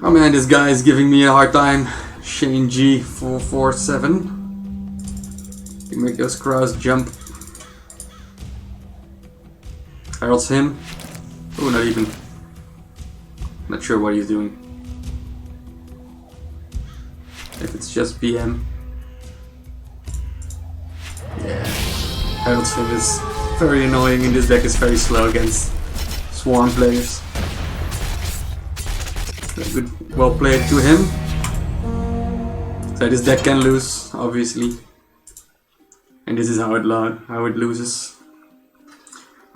Oh man, this guy is giving me a hard time. Shane G 447. You make those crows jump. Heralds him. Oh, not even. Not sure what he's doing. If it's just PM. Yeah. Heralds him is very annoying, and this deck is very slow against Swarm players. Good, well played to him. So this deck can lose, obviously, and this is how it loses.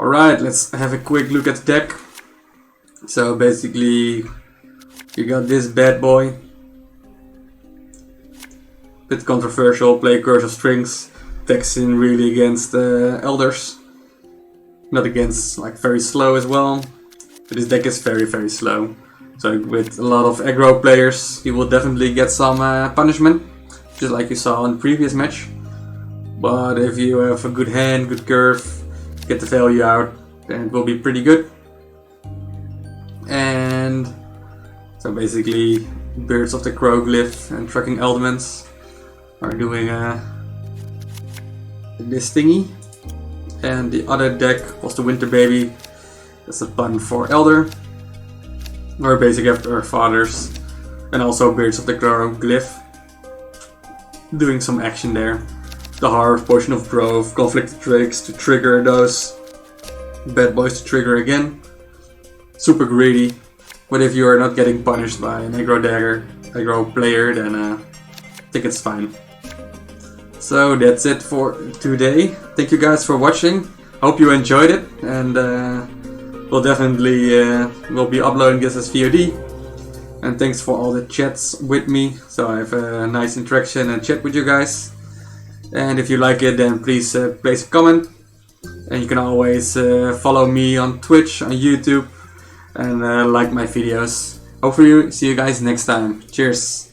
All right, let's have a quick look at the deck. So basically, you got this bad boy. Bit controversial. Play Curse of Strings. Decks in really against Elders. Not against, like, very slow as well. But this deck is very, very slow. So with a lot of aggro players, you will definitely get some punishment. Just like you saw in the previous match. But if you have a good hand, good curve, get the value out, then it will be pretty good. And so basically, Birds of the Crow Glyph and Tracking Elements are doing this thingy. And the other deck was the Winter Baby. That's a pun for Elder. Or basically after our fathers. And also Birds of the Crow Glyph. Doing some action there. The Harvest, Potion of Growth, Conflicted Tricks to trigger those bad boys to trigger again. Super greedy. But if you are not getting punished by an aggro player, then I think it's fine. So that's it for today. Thank you guys for watching. Hope you enjoyed it, and we'll definitely will be uploading this as VOD. And thanks for all the chats with me, so I have a nice interaction and chat with you guys. And if you like it, then please place a comment. And you can always follow me on Twitch, on YouTube, and like my videos. Hopefully see you guys next time. Cheers!